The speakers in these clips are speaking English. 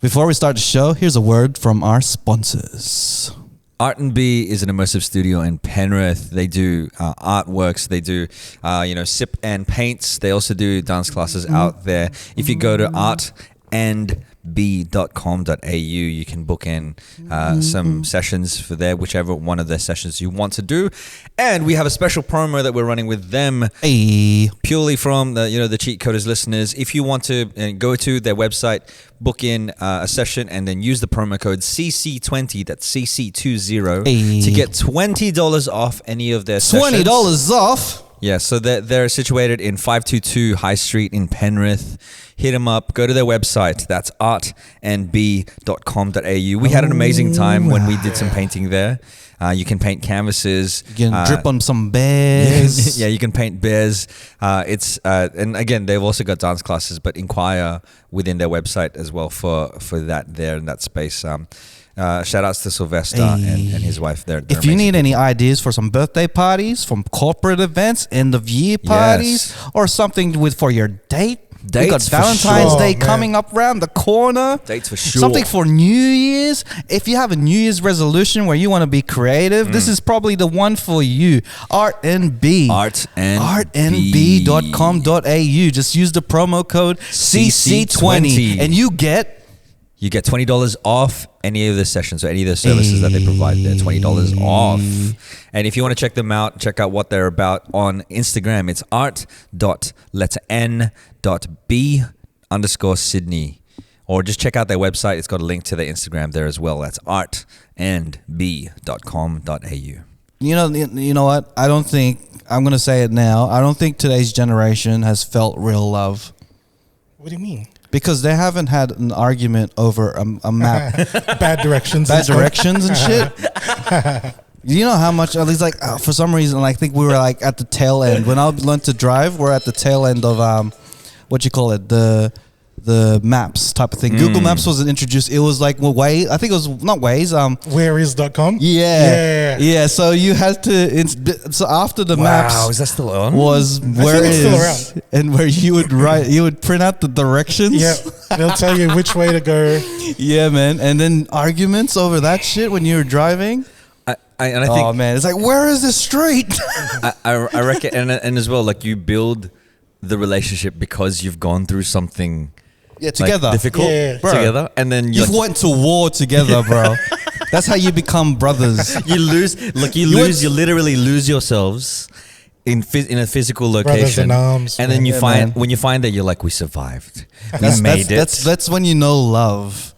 Before we start the show, here's a word from our sponsors. Art and B is an immersive studio in Penrith. They do artworks. They do, sip and paints. They also do dance classes out there. If you go to artandb.com.au, you can book in some sessions for there, whichever one of their sessions you want to do. And we have a special promo that we're running with them, purely from the Cheatcoders listeners. If you want to go to their website, book in a session, and then use the promo code CC20, that's CC20, to get $20 off any of their sessions. $20 off? Yeah, so they're situated in 522 High Street in Penrith. Hit them up. Go to their website. That's artandb.com.au. We had an amazing time when we did some painting there. You can paint canvases. You can drip on some bears. Yeah, you can paint bears. And again, they've also got dance classes, but inquire within their website as well for that there in that space. Shout outs to Sylvester and his wife there. If you need any ideas for some birthday parties, from corporate events, end of year parties, or something for your date. We got Valentine's Day coming up around the corner. Dates for sure. Something for New Year's. If you have a New Year's resolution where you want to be creative, this is probably the one for you. Art and B. Artandb.com.au. Just use the promo code CC20 and you get $20 off any of the sessions or any of the services that they provide there. $20 off. And if you want to check them out, check out what they're about on Instagram. It's art.n.b_Sydney. Or just check out their website. It's got a link to their Instagram there as well. That's artandb.com.au. You know what? I'm going to say it now. I don't think today's generation has felt real love. What do you mean? Because they haven't had an argument over a map. Bad directions. And shit. You know how much, at least for some reason, I think we were at the tail end. When I learned to drive, we're at the tail end of, the maps type of thing. Google Maps wasn't introduced. It was Waze. I think it was not Waze. Whereis.com? Yeah. So you had to. So after the maps. Wow, is that still on? Was where is still around. And where you would print out the directions. Yeah, they'll tell you which way to go. Yeah, man. And then arguments over that shit when you were driving. I think, oh man, it's where is the street? I reckon, and as well, you build the relationship because you've gone through something. Yeah, together. Difficult, bro. Together. And then you went to war together, bro. That's how you become brothers. You literally lose yourselves in a physical location. Brothers in arms. And then when you find that, you're like, we survived. We made it. That's when you know love.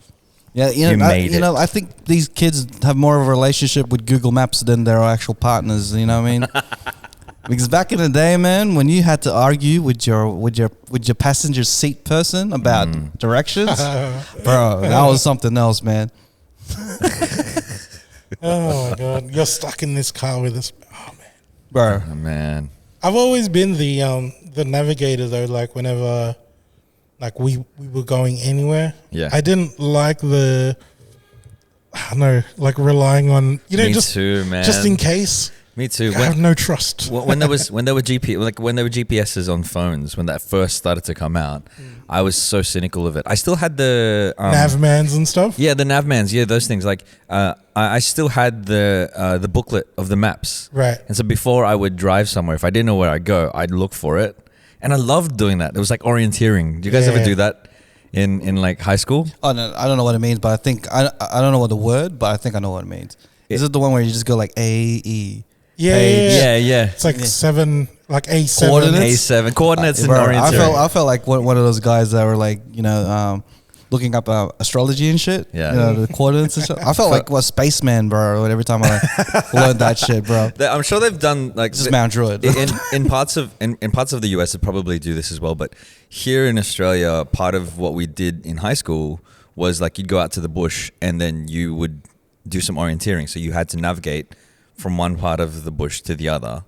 Yeah, I think these kids have more of a relationship with Google Maps than their actual partners, you know what I mean? Because back in the day, man, when you had to argue with your passenger seat person about directions, bro, that was something else, man. Oh my God, you're stuck in this car with us, bro. Oh, man, I've always been the navigator though. Whenever, we were going anywhere, I didn't like relying on just in case. Me too. I have no trust. when there were GPSs on phones, when that first started to come out, I was so cynical of it. I still had the Navmans and stuff. Yeah, the Navmans. Yeah, those things. I still had the booklet of the maps. Right. And so before I would drive somewhere, if I didn't know where I'd go, I'd look for it, and I loved doing that. It was like orienteering. Do you guys ever do that in high school? Oh no, I don't know what it means, but I think I don't know what the word, but I think I know what it means. Is it the one where you just go A-E? Yeah. It's A7. Coordinates. A7 coordinates and bro, orienteering. I felt like one of those guys that were looking up astrology and shit. Yeah, the coordinates and stuff. I felt like a spaceman, bro. Every time I learned that shit, bro. I'm sure they've done just Mount Druid. in parts of the US, they probably do this as well. But here in Australia, part of what we did in high school was you'd go out to the bush and then you would do some orienteering. So you had to navigate from one part of the bush to the other.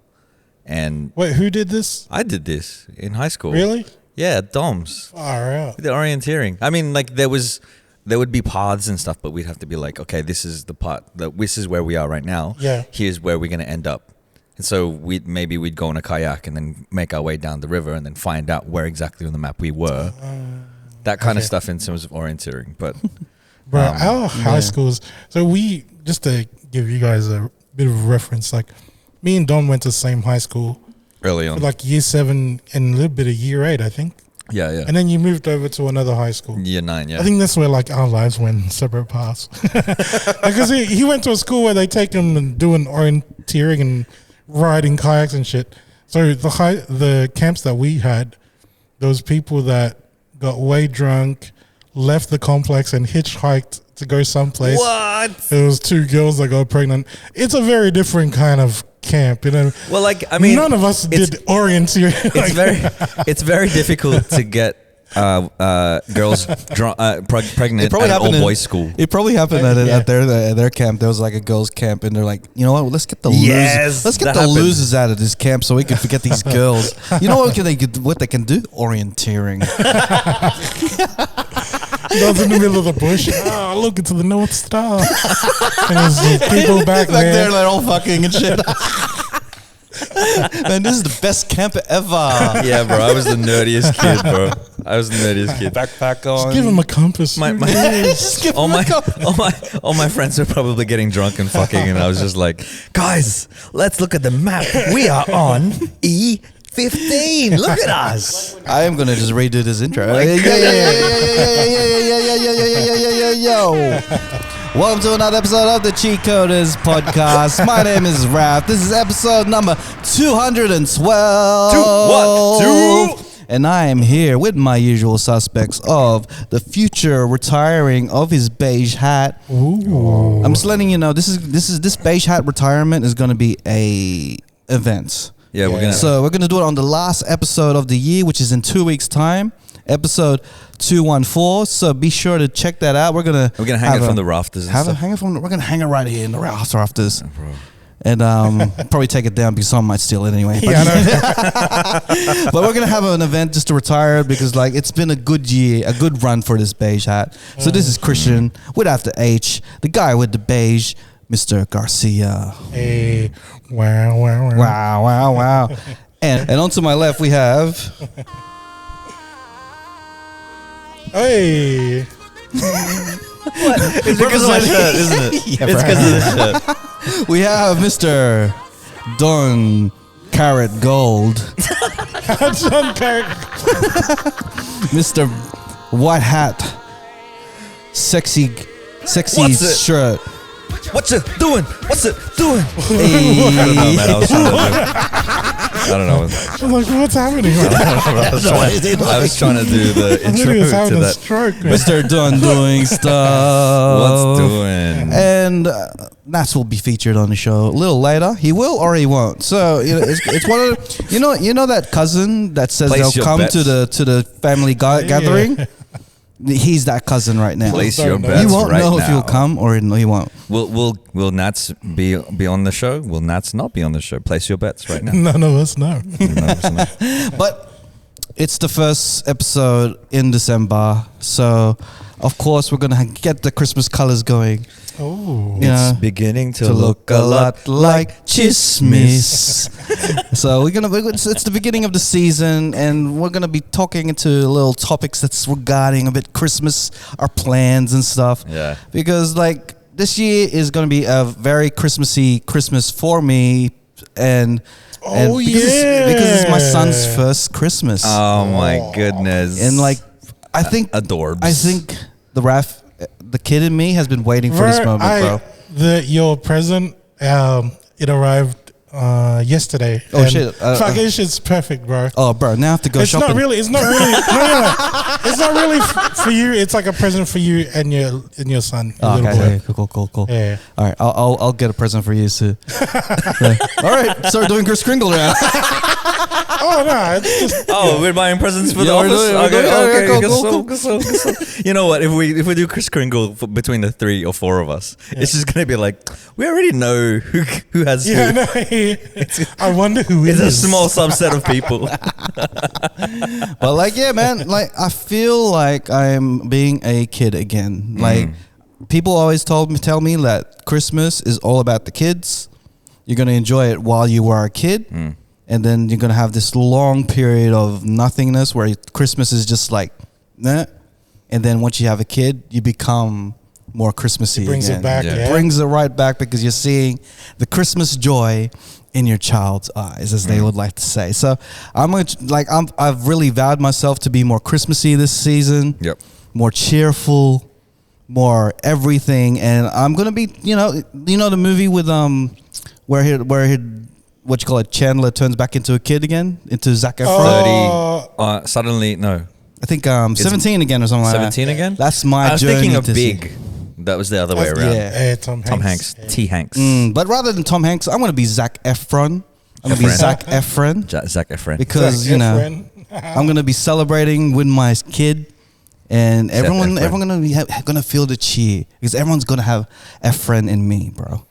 And wait, who did this? I did this in high school. Really? Yeah, DOMS. Far out. The orienteering. I mean, there would be paths and stuff, but we'd have to be okay, this is the part, this is where we are right now. Yeah. Here's where we're going to end up. And so we'd go on a kayak and then make our way down the river and then find out where exactly on the map we were. that kind of stuff in terms of orienteering. But bro, our high schools. So we, just to give you guys a bit of a reference, like me and Don went to the same high school early on, for like year 7 and a little bit of year 8, I think. Yeah. And then you moved over to another high school. Year 9, yeah. I think that's where like our lives went separate paths. Because he went to a school where they take him and doing orienteering and riding kayaks and shit. So the camps that we had, those people that got way drunk, left the complex and hitchhiked to go someplace. What? It was 2 girls that got pregnant. It's a very different kind of camp, you know. Well, like, I mean, none of us did orienteering. It's very difficult to get girls pregnant at all boys school. It probably happened at their camp. There was like a girls' camp, and they're like, you know what? Let's get the losers out of this camp so we can forget these girls. You know what they can do? Orienteering. I was in the middle of the bush. Oh, look, it's the North Star. And there's people back there. They're all fucking and shit. Man, this is the best camp ever. Yeah, bro. I was the nerdiest kid, bro. Backpack on. Just give him a compass. All my friends were probably getting drunk and fucking, and I was just like, guys, let's look at the map. We are on E15. Look at us. I am gonna just redo this intro. Yo. Welcome to another episode of the Cheatcoders podcast. My name is Raph. This is episode number 212. And I am here with my usual suspects of the future retiring of his beige hat. Ooh. I'm just letting you know this beige hat retirement is going to be a event. Yeah, we're gonna do it on the last episode of the year, which is in 2 weeks' time, episode 214. So be sure to check that out. We're gonna hang it from the rafters. We're gonna hang it right here in the rafters. And probably take it down because someone might steal it anyway. But we're gonna have an event just to retire it because like it's been a good year, a good run for this beige hat. So this is Christian without the H, the guy with the beige, Mr. Garcia. Hey, wow. And onto my left we have. Hey. What? It's because of my shirt, isn't it? Yeah, it's because of the shirt. We have Mr. Don Carrot Gold. Don Carrot. Mr. White Hat. Sexy shirt. What's it doing? Hey. I don't know, man. I don't know. I'm like, what's happening? I was trying to do the intro to that. Stroke, Mr. Don doing stuff. What's doing? And Nats will be featured on the show a little later. He will or he won't. So it's one of the, you know that cousin that says they'll come to the family gathering. Yeah. He's that cousin right now. Place your bets. You won't know if he'll come or he won't. Will Nats be on the show? Will Nats not be on the show? Place your bets right now. None of us know. But it's the first episode in December, so of course we're gonna get the Christmas colors going. Oh, it's beginning to look a lot like Christmas. So it's the beginning of the season, and we're gonna be talking into little topics that's regarding a bit Christmas, our plans and stuff. Yeah, because like this year is gonna be a very Christmassy Christmas for me, and because it's my son's first Christmas. Oh my goodness! And like, I think adorbs. I think the kid in me has been waiting for this moment, bro. Your present, it arrived yesterday. Oh shit! Fuck, this shit's perfect, bro. Oh, bro, now I have to go shopping. It's not really. No. It's not really for you. It's like a present for you and your son. Your okay, cool. Yeah. All right, I'll get a present for you too. Yeah. All right, start doing Chris Kringle now. Oh no! It's just, we're buying presents for the office. Cool. You know what? If we do Chris Kringle between the 3 or 4 of us, it's just gonna be like we already know who has who. No, I wonder who it's is. It's a small subset of people. But like, yeah, man. Like, I feel like I'm being a kid again. Like, people always tell me that Christmas is all about the kids. You're gonna enjoy it while you are a kid. And then you're going to have this long period of nothingness where Christmas is just like, nah. and then once you have a kid, you become more Christmassy. It brings again. it back. Yeah. Yeah. Brings it right back because you're seeing the Christmas joy in your child's eyes, as they would like to say. So I've really vowed myself to be more Christmassy this season. Yep. More cheerful, more everything, and I'm gonna be, the movie with what you call it, Chandler turns back into a kid again, into Zac Efron. 30. Suddenly, no. I think 17 again or something like that. 17 again? That's my I was journey thinking of to see. Big. That was the other way around. Yeah. Tom Tom Hanks. Yeah. T. Hanks. But rather than Tom Hanks, I'm going to be Zac Efron. I'm going to be Efren. Zac Efron. Zac Efren. Because, Zac Efren. I'm going to be celebrating with my kid. And everyone going to feel the cheer. Because everyone's going to have Efren in me, bro.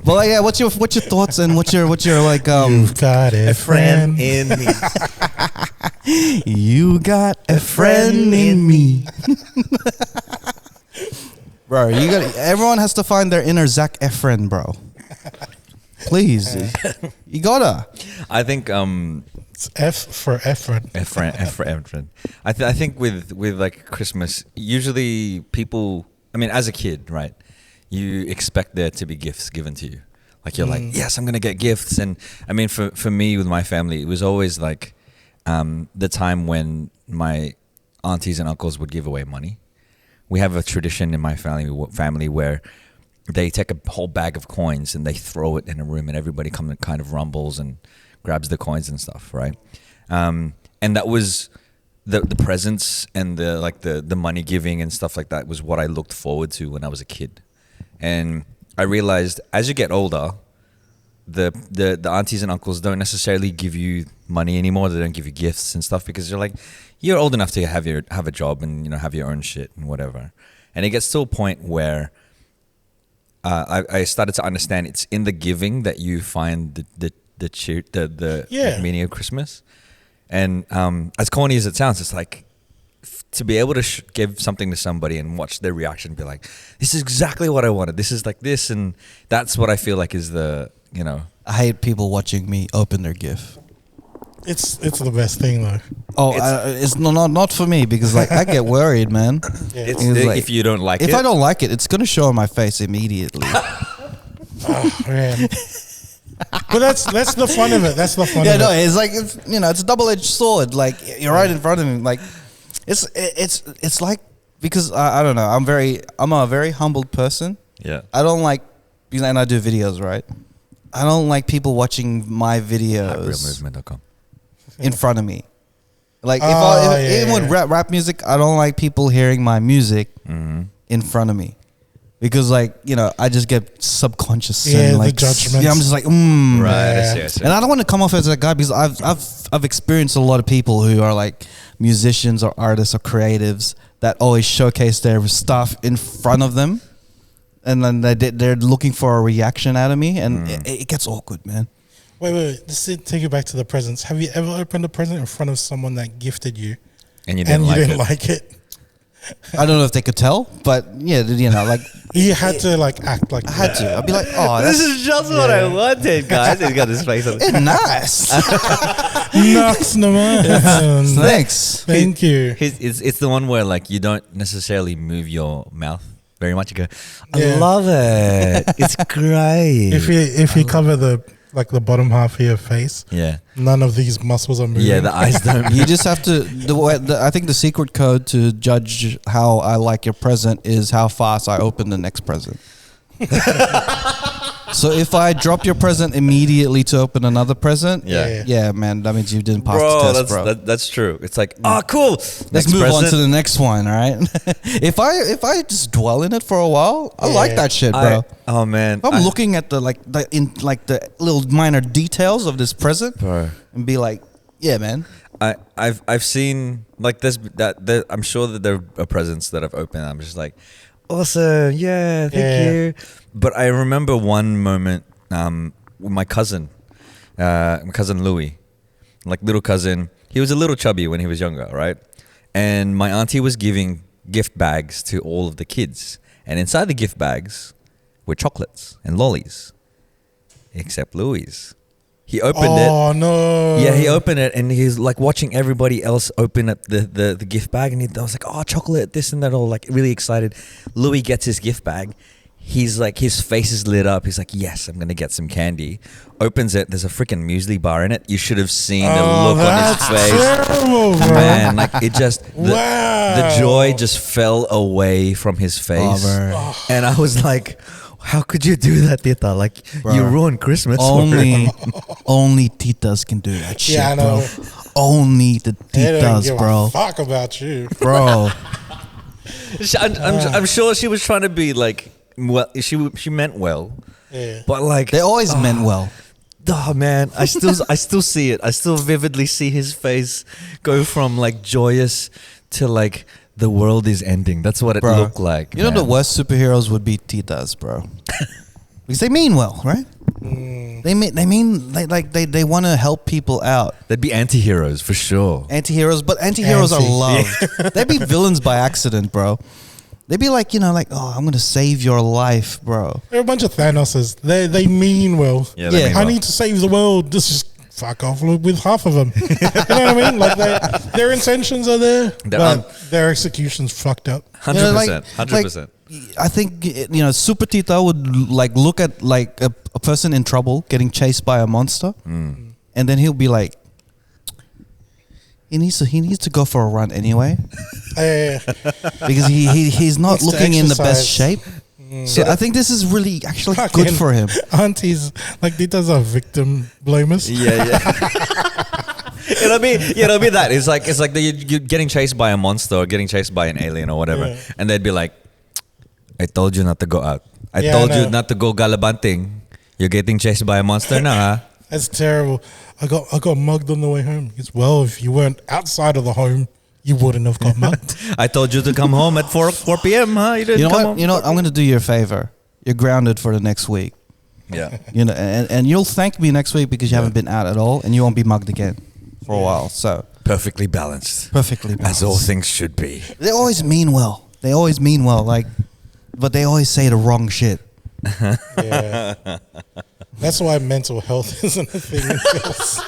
Well, yeah, what's your thoughts and what's your like You've got a friend in me. You got a friend in me. Bro, everyone has to find their inner Zac Efren, bro. Please. You gotta. I think It's F for Efren. Efren. I think with like Christmas, usually people, I mean, as a kid, right? You expect there to be gifts given to you. Like you're like, yes, I'm gonna get gifts. And I mean, for me with my family, it was always like the time when my aunties and uncles would give away money. We have a tradition in my family where they take a whole bag of coins and they throw it in a room, and everybody kind of rumbles and grabs the coins and stuff, right? And that was the presents and the money giving and stuff like that was what I looked forward to when I was a kid. And I realized as you get older, the aunties and uncles don't necessarily give you money anymore. They don't give you gifts and stuff because you're old enough to have a job and have your own shit and whatever. And it gets to a point where I started to understand it's in the giving that you find the cheer, the meaning of Christmas. And as corny as it sounds, it's like to be able to give something to somebody and watch their reaction, be like, this is exactly what I wanted. This is like this, and that's what I feel like is the. I hate people watching me open their gift. It's the best thing though. Oh, it's not for me because like I get worried, man. It's like, if you don't like it. If I don't like it, it's gonna show on my face immediately. Oh man. But that's the fun of it. That's the fun. Yeah, of no, it. it's like it's a double-edged sword. Like you're right in front of him. Like it's like because I don't know. I'm a very humbled person. Yeah. I don't like, and I do videos, right? I don't like people watching my videos Realmovement.com. in front of me. Like even with rap music, I don't like people hearing my music in front of me. Because I just get subconscious and the like judgments. I'm just like Right. I see. And I don't want to come off as that guy because I've experienced a lot of people who are like musicians or artists or creatives that always showcase their stuff in front of them, and then they're looking for a reaction out of me, and it gets awkward, man. Wait. Let's take you back to the presents. Have you ever opened a present in front of someone that gifted you And you didn't like it? I don't know if they could tell, but yeah, like You had to act like I had to. I'd be like, oh, this is just what I wanted, guys. He's got his face on it. nice. Knocks naman. Thanks. Thank you. It's the one where you don't necessarily move your mouth very much. You go, I Yeah. love it. It's great. If you cover the bottom half of your face, Yeah. none of these muscles are moving. Yeah, the eyes don't. You just have to. I think the secret code to judge how I like your present is how fast I open the next present. So if I drop your present immediately to open another present, Yeah. man, that means you didn't pass Bro, the test, bro. that's true. It's like, oh, cool. Let's move on to the next one, all right? If I just dwell in it for a while, I like that shit, bro. Oh man, If I'm looking at the little minor details of this present, bro. and be like, yeah, man. I've seen I'm sure that there are presents that I've opened. I'm just like, awesome, yeah, thank you. But I remember one moment with my cousin Louis, little cousin. He was a little chubby when he was younger, right? And my auntie was giving gift bags to all of the kids, and inside the gift bags were chocolates and lollies, except Louis. He opened it. Oh no! Yeah, he opened it and he's like watching everybody else open up the gift bag, and I was like, oh, chocolate, this and that, all like really excited. Louis gets his gift bag. He's like, his face is lit up. He's like, yes, I'm gonna get some candy. Opens it. There's a freaking muesli bar in it. You should have seen the look on his face. Terrible, bro. Man, like it just the Wow. joy just fell away from his face, and I was like, how could you do that, Tita? Like, Bro. you ruined Christmas. Only titas can do that shit, Yeah, I know. bro. Only the They don't give titas, bro. a fuck about you. Bro. I'm sure she was trying to be like, well, she meant well, Yeah. but like They always meant well. oh man, I still see it. I still vividly see his face go from like joyous to like the world is ending. That's what it Bro. looked like. You know, the man. worst superheroes would be titas, bro. Because they mean well, right? They want to help people out. They'd be anti-heroes for sure. Anti-heroes, but anti-heroes are loved. They'd be villains by accident, bro. They'd be like, oh, I'm going to save your life, bro. They're a bunch of Thanoses. They mean well. Yeah, they Yeah. mean I well. need to save the world. Just fuck off with half of them. You know what I mean? Like their intentions are there, but their execution's fucked up. 100%. 100%. I think, Super Tita would like look at like a person in trouble getting chased by a monster, and then he'll be like, he needs to go for a run anyway, because he's not Needs to looking in the best exercise. shape. So I think this is really actually Fucking good for him. Aunties, like, Titas are victim blamers. Yeah. It'll be that. It's like you're getting chased by a monster or getting chased by an alien or whatever, Yeah. and they'd be like, "I told you not to go out. I Yeah, told I you know. not to go galabanting. You're getting chased by a monster now, huh?" That's terrible. I got mugged on the way home. It's, well, if you weren't outside of the home, you wouldn't have got mugged. I told you to come home at 4 p.m., huh? You didn't You know come what? home. You know what? I'm going to do you a favor. You're grounded for the next week. Yeah. And you'll thank me next week because you haven't been out at all, and you won't be mugged again for a while. So Perfectly balanced. perfectly balanced. As all things should be. They always mean well. But they always say the wrong shit. Yeah. That's why mental health isn't a thing in girls.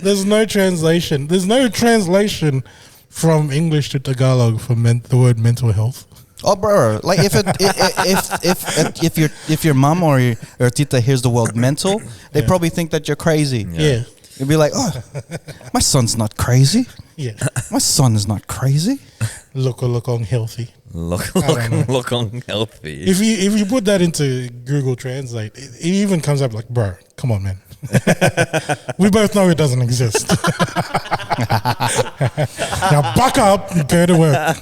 There's no translation. There's no translation from English to Tagalog for the word mental health. Oh, bro! Like if your mom or your tita hears the word mental, they probably think that you're crazy. Yeah. You'd be like, "Oh, my son's not crazy. Yeah. My son is not crazy." Look on healthy. Look on healthy. If you put that into Google Translate, it even comes up like, bro, come on, man. We both know it doesn't exist. Now buck up and go to work.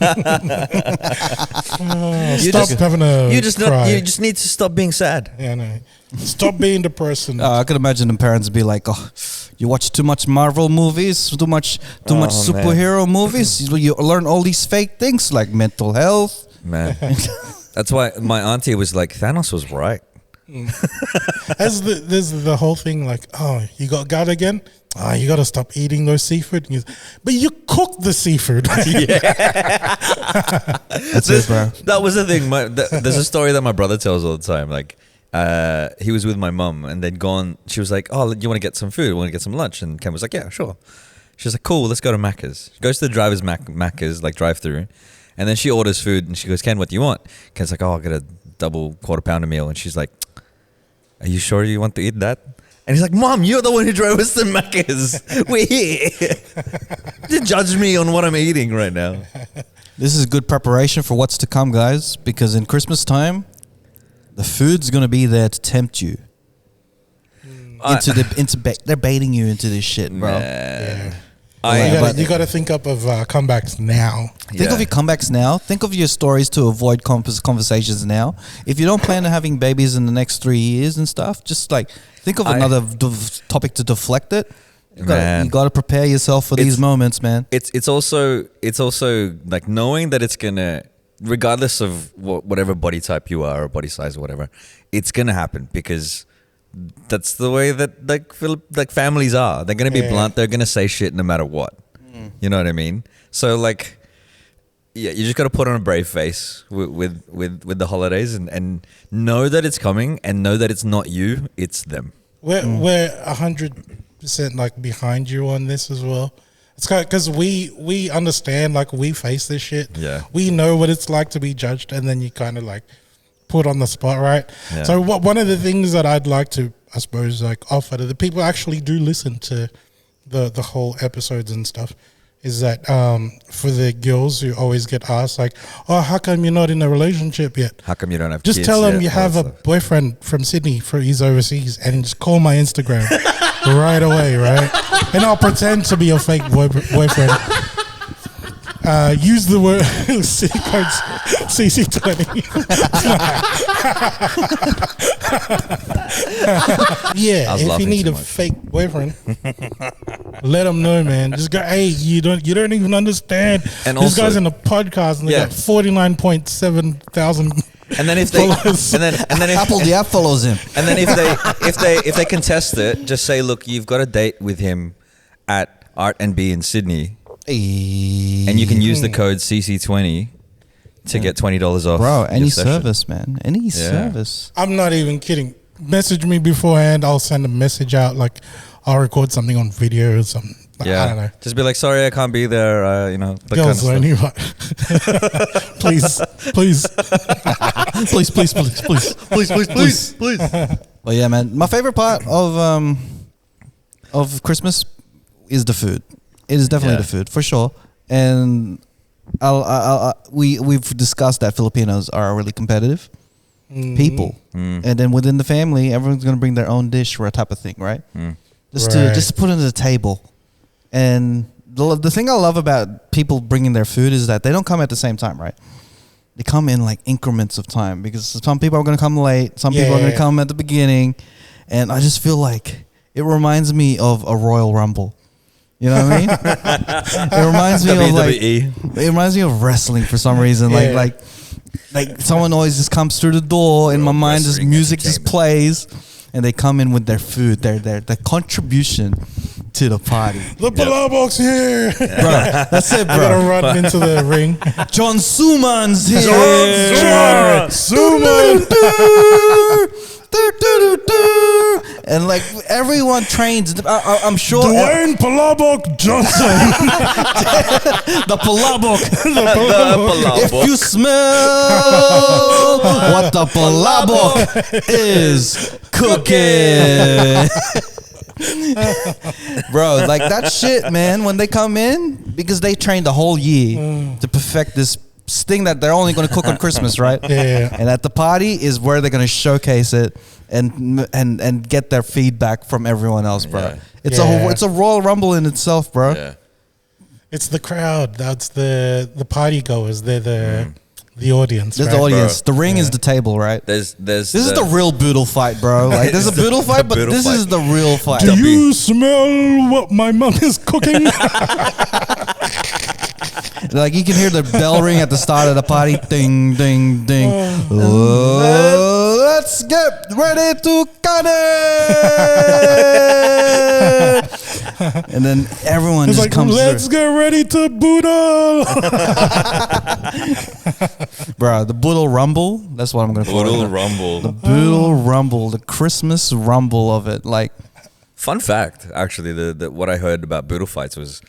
Stop having a You just need to stop being sad. Yeah, I know. Stop being the person. I could imagine the parents be like, "Oh, you watch too much Marvel movies, too much superhero movies. You learn all these fake things like mental health." Man. That's why my auntie was like, Thanos was right. There's the whole thing like, oh, you got gut again? Oh, you got to stop eating those seafood. But you cook the seafood. That's it, bro. That was the thing. There's a story that my brother tells all the time. Like, he was with my mum and they'd gone. She was like, "Oh, you want to get some food? Want to get some lunch?" And Ken was like, "Yeah, sure." She's like, "Cool, let's go to Macca's." She goes to the driver's Macca's, like drive-through, and then she orders food and she goes, "Ken, what do you want?" Ken's like, "Oh, I'll get a double quarter pounder meal," and she's like, "Are you sure you want to eat that?" And he's like, "Mom, you're the one who drove us to Macca's. We're here. You judge me on what I'm eating right now." This is good preparation for what's to come, guys, because in Christmas time, the food's going to be there to tempt you. They're baiting you into this shit, bro. Yeah. I You got to think up of comebacks now. Think of your comebacks now. Think of your stories to avoid conversations now. If you don't plan on having babies in the next 3 years and stuff, just like think of another topic to deflect it. You got to prepare yourself for these moments, man. It's also like knowing that it's gonna, regardless of whatever body type you are or body size or whatever, it's gonna happen because that's the way that like families are. They're gonna be blunt. They're gonna say shit no matter what. You know what I mean? So like, Yeah, you just got to put on a brave face with the holidays and know that it's coming and know that it's not you, it's them. We're 100% like behind you on this as well. It's because we understand, like, we face this shit. Yeah, we know what it's like to be judged, and then you kind of like put on the spot, right? Yeah. So one of the things that I'd like to, I suppose, like offer to the people who actually do listen to the whole episodes and stuff, is that for the girls who always get asked, like, oh, how come you're not in a relationship yet? How come you don't have just kids tell them yet? you have a boyfriend from Sydney, he's overseas, and just call my Instagram right away, right? And I'll pretend to be your fake boyfriend. Use the word code CC20. Yeah, if you need a fake boyfriend, let them know, man. Just go, hey, you don't even understand. And this guy's in a podcast and they got 49.7 thousand. And then if they Apple the app follows him. And then if they contest it, just say, look, you've got a date with him at Art and B in Sydney. And you can use the code CC20 to get $20 off. Bro, any service, man. Any service. I'm not even kidding. Message me beforehand. I'll send a message out. Like, I'll record something on video or something. Like, I don't know. Just be like, sorry, I can't be there. You know, girls only. Please. Please. Well, yeah, man. My favorite part of Christmas is the food. It is definitely the food, for sure. And we've discussed that Filipinos are really competitive people. And then within the family, everyone's going to bring their own dish or a type of thing, right? Just to put it on the table. And the thing I love about people bringing their food is that they don't come at the same time, right? They come in like increments of time, because some people are going to come late. Some people are going to come at the beginning. And I just feel like it reminds me of a Royal Rumble. You know what I mean? It reminds me of like, it reminds me of wrestling for some reason. Like someone always just comes through the door. In my mind, just music just plays, and they come in with their food, their contribution to the party. The Polvaron's here, bro. That's it, bro. I'm gonna run into the ring. John Suman's here. John Suman. And like everyone trains, I'm sure. Dwayne Polvaron Johnson. The Polvaron. If you smell what the Polvaron is cooking. Bro, like that shit, man, when they come in, because they trained the whole year to perfect this thing that they're only going to cook on Christmas, right? And at the party is where they're going to showcase it and get their feedback from everyone else, bro. It's a Royal Rumble in itself, bro. It's the crowd. That's the party goers. They're the audience. There's the audience. Bro. The ring is the table, right? This is the real boodle fight, bro. Like there's a boodle fight, but this is the real fight. Do you smell what my mom is cooking? Like you can hear the bell ring at the start of the party. Ding, ding, ding. Let's get ready to cut it. And then everyone just like, comes let's get ready to boodle. Bro, the boodle rumble. That's what I'm going to call it. Boodle rumble. The boodle rumble. The Christmas rumble of it. Like, fun fact, actually, the what I heard about boodle fights was,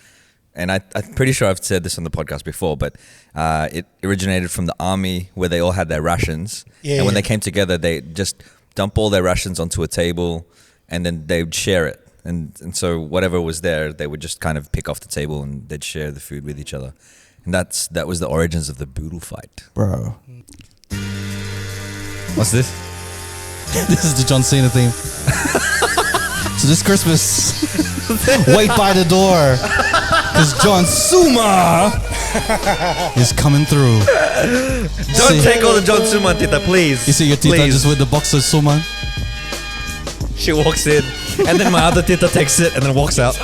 and I'm pretty sure I've said this on the podcast before, but it originated from the army where they all had their rations. And when they came together, they just dump all their rations onto a table and then they would share it. And so whatever was there, they would just kind of pick off the table and they'd share the food with each other. And that was the origins of the boodle fight. Bro. What's this? This is the John Cena theme. So this Christmas, wait by the door, because John Suma is coming through. Don't take all the John Suma, Tita, please. You see your Tita just with the box of Suma? She walks in, and then my other Tita takes it and then walks out.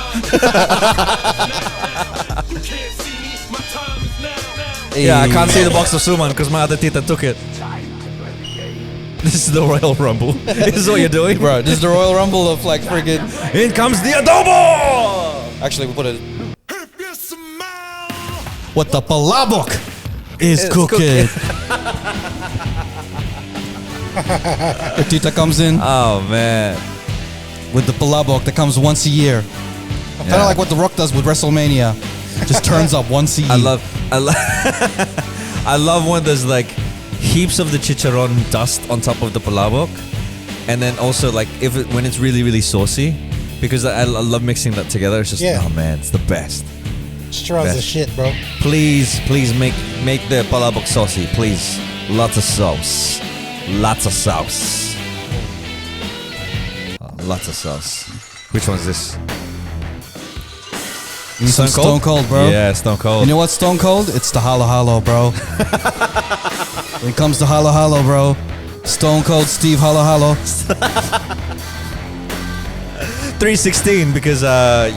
Yeah, I can't see the box of Suman because my other Tita took it. This is the Royal Rumble. This is what you're doing? Bro, this is the Royal Rumble of like friggin'... In comes the adobo! Actually, we'll put it... What the palabok is cooking. The tita comes in. Oh man. With the palabok that comes once a year. Kind of like what The Rock does with WrestleMania. Just turns up once a year. I love when there's like heaps of the chicharron dust on top of the palabok, and then also like when it's really really saucy, because I love mixing that together. It's just oh man, it's the best. Chicharron's the shit, bro. Please make the palabok saucy, please. Lots of sauce. Lots of sauce. Lots of sauce. Which one's this? Stone Cold, bro. Yeah, Stone Cold. You know what's Stone Cold? It's the Halo Halo, bro. When it comes to Halo Halo, bro, Stone Cold Steve Halo Halo. 3:16 because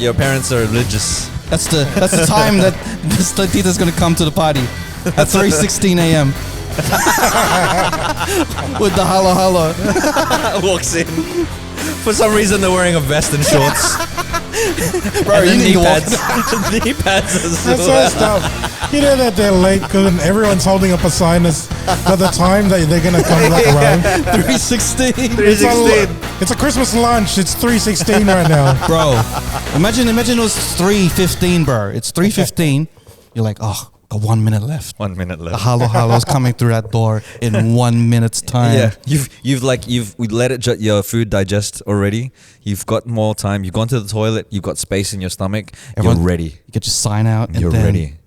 your parents are religious. That's the time that this tita's gonna come to the party at 3:16 a.m. with the Halo Halo. Walks in. For some reason, they're wearing a vest and shorts. Bro, and you need knee pads. Knee pads as That's well. so stuff. You know that they're late because everyone's holding up a sign as by the time that they're gonna come back around. 3:16. 3:16. It's a Christmas lunch. It's 3:16 right now, Bro. Imagine it was 3:15, bro. It's 3:15. You're like, oh, got 1 minute left. 1 minute left. The Halo Halo's coming through that door in 1 minute's time. Yeah, you've let your food digest already. You've got more time. You've gone to the toilet. You've got space in your stomach. You're ready. You get your sign out. And You're then ready.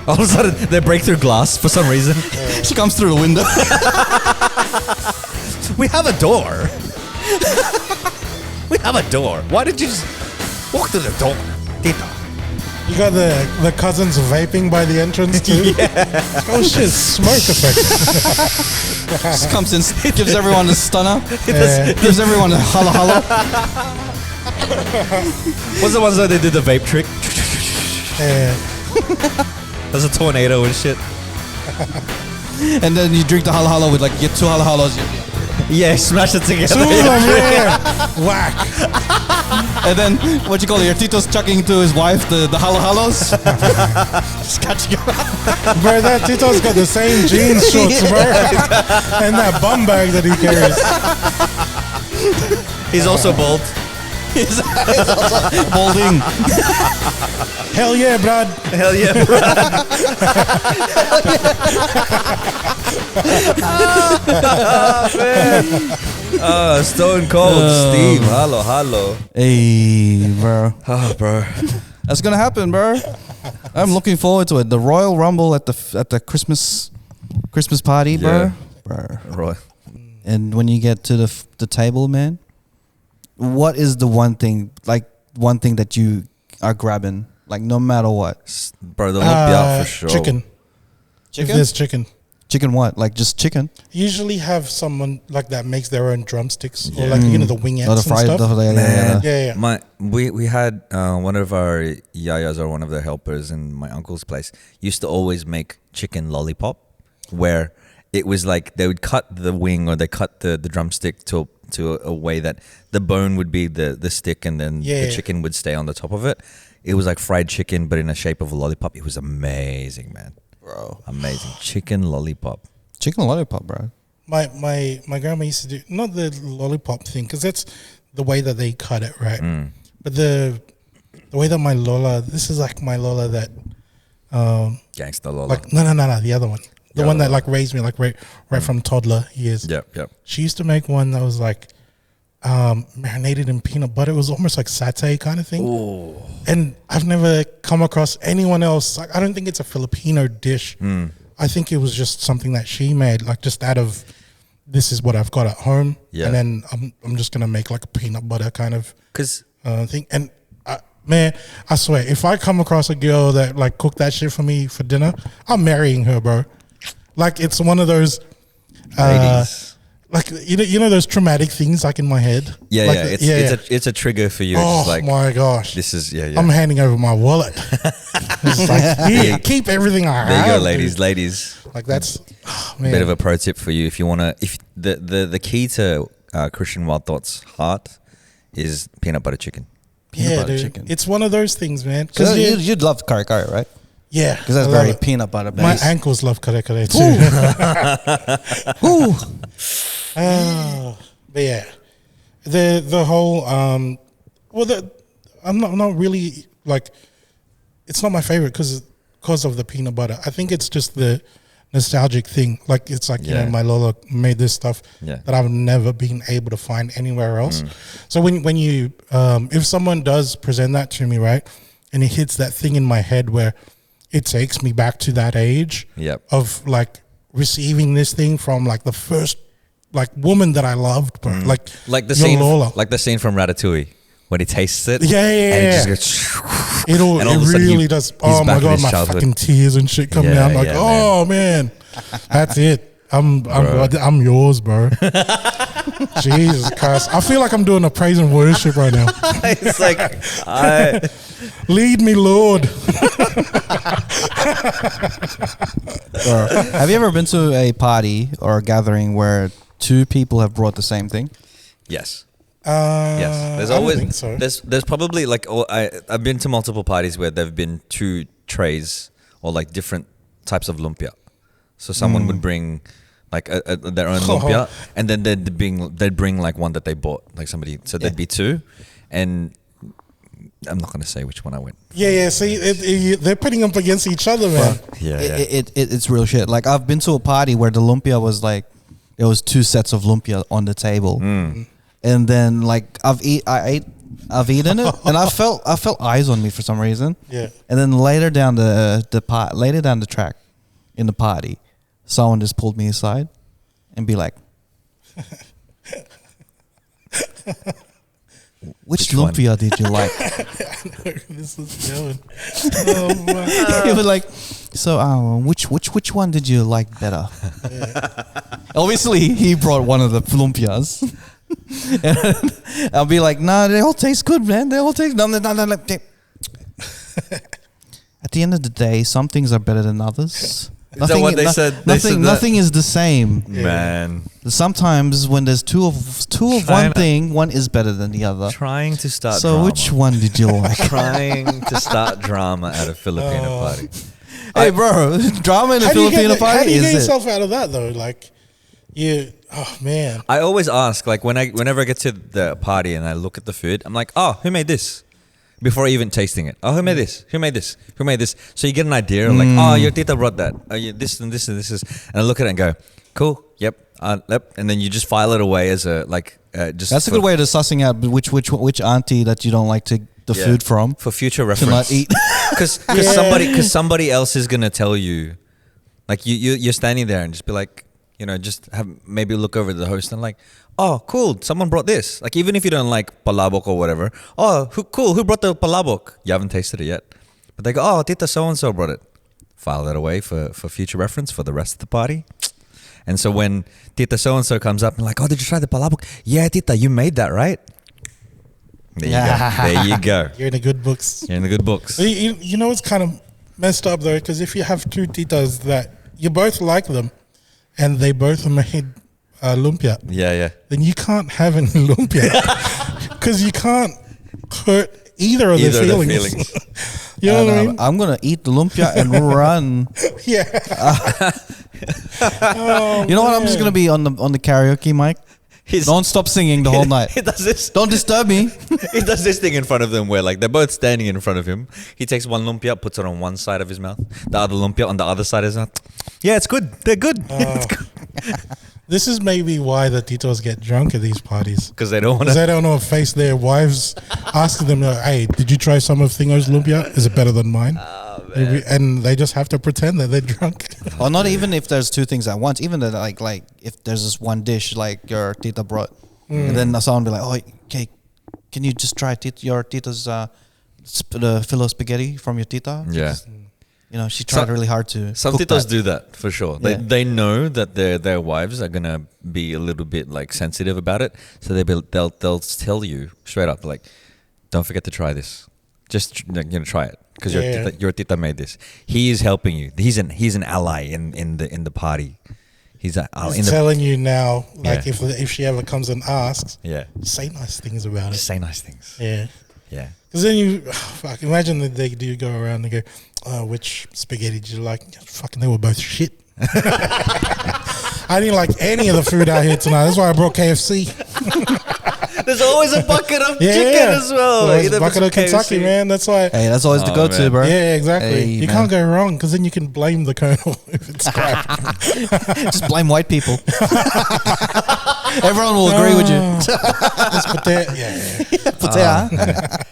All of a sudden, they break through glass for some reason. She comes through the window. We have a door. We have a door. Why did you just walk through the door? Tita. you got the cousins vaping by the entrance too. Oh shit! Smoke effect. Just comes in, gives everyone a stunner. Gives everyone a holla holla. What's the ones that they did the vape trick? There's a tornado and shit. And then you drink the holla holla with like, you get 2 holla hollas. Yeah, smash it together. Two of them, yeah. Whack. And then, what you call it, your tito's chucking to his wife the holla hollas. Just catching him. Bro, that Tito's got the same jeans shorts, bro. And that bum bag that he carries. He's also bald. He's also balding. Hell yeah, brad. Hell yeah, bro. Stone Cold Steve. Hello. Hey, bro. Oh, bro. That's gonna happen, bro. I'm looking forward to it. The Royal Rumble at the Christmas party, bro. Yeah. Right. And when you get to the table, man, what is the one thing that you are grabbing, like no matter what? Bro, they'll hook you up for sure. Chicken. If there's chicken. Chicken what? Like just chicken? Usually have someone like that makes their own drumsticks or like, you know, the wingettes the fried and stuff. Yeah. We had one of our yayas or one of their helpers in my uncle's place used to always make chicken lollipop, where it was like they would cut the wing or they cut the drumstick to a way that the bone would be the stick and then the chicken would stay on the top of it. It was like fried chicken but in the shape of a lollipop. It was amazing, man. Bro, amazing. Chicken lollipop, bro. My grandma used to do not the lollipop thing because that's the way that they cut it, right? But the way that my Lola, this is like my Lola that gangsta Lola. Like no, the other one, the one that like raised me like right from toddler years. Yep. She used to make one that was like marinated in peanut butter. It was almost like satay kind of thing. Ooh. And I've never come across anyone else. Like, I don't think it's a Filipino dish. I think it was just something that she made, like just out of this is what I've got at home. Yeah. And then I'm just gonna make like a peanut butter kind of thing. And man, I swear, if I come across a girl that like cooked that shit for me for dinner, I'm marrying her, bro. Like it's one of those ladies. Like you know those traumatic things like in my head. It's a trigger for you. Oh it's like, my gosh! This is I'm handing over my wallet. It's like here, keep everything I have. There you go, ladies. Like that's a bit of a pro tip for you if you wanna. If the key to Christian Wild Thoughts heart is peanut butter chicken. Peanut butter chicken. It's one of those things, man. Because you'd love kare kare, right? Yeah. Because that's very peanut butter based. My ankles love kare kare too. Ooh. But yeah, the whole I'm not really like, it's not my favorite because of the peanut butter. I think it's just the nostalgic thing. Like it's like you know, my Lola made this stuff that I've never been able to find anywhere else. So when you if someone does present that to me, right, and it hits that thing in my head where it takes me back to that age of like receiving this thing from like the first like woman that I loved, bro. Like the scene, like the scene from Ratatouille when he tastes it. Yeah. And it just goes, it really does. Oh my God, my fucking tears and shit come down. Like, oh man, that's it. I'm yours, bro. Jesus Christ. I feel like I'm doing a praise and worship right now. It's like, lead me, Lord. Have you ever been to a party or a gathering where two people have brought the same thing? Yes. Yes. There's always, I don't think so. There's probably like, I've been to multiple parties where there've been two trays or like different types of lumpia. So someone would bring like their own lumpia, and then they'd bring like one that they bought, like somebody. So there'd be two, and I'm not going to say which one I went. Yeah. See, they're putting up against each other, man. It's real shit. Like I've been to a party where the lumpia was like, there was two sets of lumpia on the table, and then like I've eaten it, and I felt eyes on me for some reason. Yeah. And then later down the track in the party, someone just pulled me aside and be like, which lumpia did you like? I know where this is going. Oh my God. He was like, so which one did you like better? Obviously, he brought one of the lumpias. And I'll be like, nah, they all taste good, man. They all taste. No. At the end of the day, some things are better than others. Is that what they said? Nothing is the same, man. Sometimes when there's two of one thing, one is better than the other. Trying to start. So drama. which one did you like? Trying to start drama at a Filipino party. Hey, bro, drama in a Filipino party. How do you get is yourself out of that though? Like, oh man. I always ask, like whenever I get to the party and I look at the food, I'm like, oh, who made this? Before even tasting it. Oh, who made this? Who made this? Who made this? So you get an idea of like, oh, your tita brought that. Oh, this and this and this is. And I look at it and go, cool, yep. And then you just file it away as a like. Just that's a good way of sussing out which auntie that you don't like the food from for future reference. To not eat. Because somebody else is gonna tell you, like you're standing there and just be like, you know, just have maybe look over the host and like, oh, cool, someone brought this. Like, even if you don't like palabok or whatever, oh, who brought the palabok? You haven't tasted it yet. But they go, oh, Tita so-and-so brought it. File that away for future reference for the rest of the party. And so when Tita so-and-so comes up and like, oh, did you try the palabok? Yeah, Tita, you made that, right? There you go. There you go. You're in the good books. You're in the good books. You know it's kind of messed up, though, because if you have two Titas that you both like them and they both made lumpia. Yeah. Then you can't have any lumpia because you can't hurt either of their feelings. You know what I mean? I'm gonna eat the lumpia and run. Yeah. You know what? I'm just gonna be on the karaoke mic. Don't stop singing the whole night. He does this. Don't disturb me. He does this thing in front of them where like they're both standing in front of him. He takes one lumpia, puts it on one side of his mouth, the other lumpia on the other side of his mouth. Yeah, it's good. They're good. It's good. This is maybe why the titos get drunk at these parties. Because they don't want to face their wives asking them, hey, did you try some of Thingo's lumpia? Is it better than mine? And they just have to pretend that they're drunk. Or not even if there's two things at once. Even that like if there's this one dish like your tita brought, and then someone be like, oh, okay, can you just try your tita's the filo spaghetti from your tita? Yeah. You know, she tried really hard to. Some titos do that for sure. Yeah. They know that their wives are gonna be a little bit like sensitive about it, so they'll tell you straight up like, don't forget to try this. Just try it because your tita made this. He is helping you. He's an ally in the party. He's telling you now, like if she ever comes and asks, say nice things about it. Say nice things. Yeah. Yeah. Because then fuck, imagine that they do go around and go, which spaghetti did you like? Fucking, they were both shit. I didn't like any of the food out here tonight. That's why I brought KFC. There's always a bucket of chicken as well. There's a bucket of Kentucky, man. That's why. Hey, that's always the go-to, bro. Yeah, exactly. Hey, you can't go wrong because then you can blame the Colonel if it's crap. Just blame white people. Everyone will agree with you. Just put that.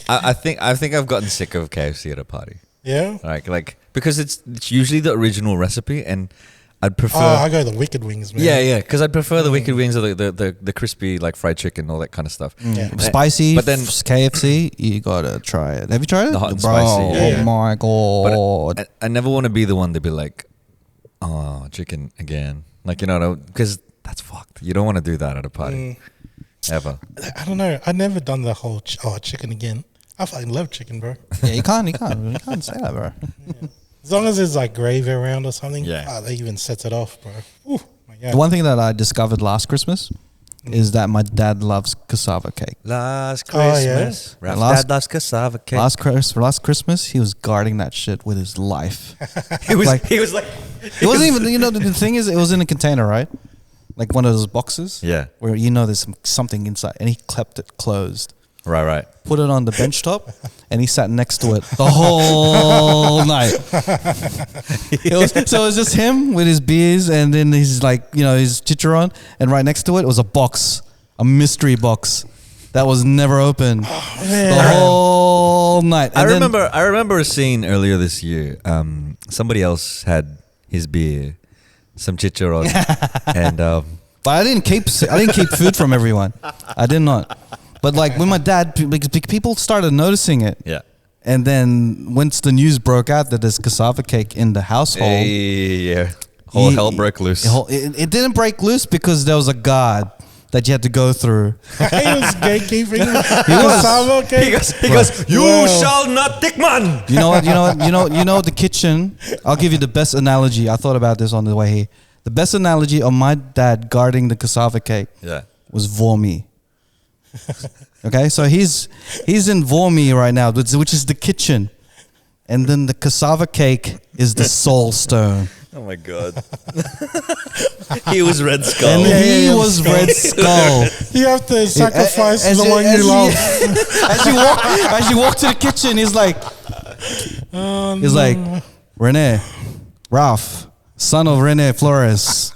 I think I've gotten sick of KFC at a party. Yeah. Like because it's usually the original recipe, and I'd prefer. I go the wicked wings, man. Yeah, because I'd prefer the wicked wings or the crispy like fried chicken, all that kind of stuff. Yeah. Spicy, but then KFC, you gotta try it. Have you tried it? The hot and Bro, spicy. Oh my god! But I never want to be the one to be like, oh, chicken again. Like, you know, because that's fucked. You don't want to do that at a party ever. I don't know. I've never done the whole chicken again. I fucking love chicken, bro. Yeah, you can't say that, bro. Yeah. As long as there's like gravy around or something, yeah, that even sets it off, bro. Ooh, my God. The one thing that I discovered last Christmas is that my dad loves cassava cake. Last Christmas, Dad loves cassava cake. Last Christmas, he was guarding that shit with his life. He was like, it wasn't even. You know, the thing is, it was in a container, right? Like one of those boxes. Yeah. Where there's something inside, and he kept it closed. Right. Put it on the bench top, and he sat next to it the whole night. So it was just him with his beers, and then his his chicharron, and right next to it was a mystery box that was never opened the whole night. And I remember a scene earlier this year. Somebody else had his beer, some chicharron, and but I didn't keep food from everyone. I did not. But like when my dad, people started noticing it. Yeah. And then once the news broke out that there's cassava cake in the household, whole hell broke loose. It didn't break loose because there was a guard that you had to go through. He was gatekeeping cassava cake. He goes, you shall not take man. You know the kitchen. I'll give you the best analogy. I thought about this on the way here. The best analogy of my dad guarding the cassava cake was Vormi. Okay, so he's in Vormi right now, which is the kitchen, and then the cassava cake is the soul stone. Oh my god! He was Red Skull. And he was Red Skull. You have to sacrifice the one you love. As you walk to the kitchen, he's like, Rene, Ralph, son of Rene Flores.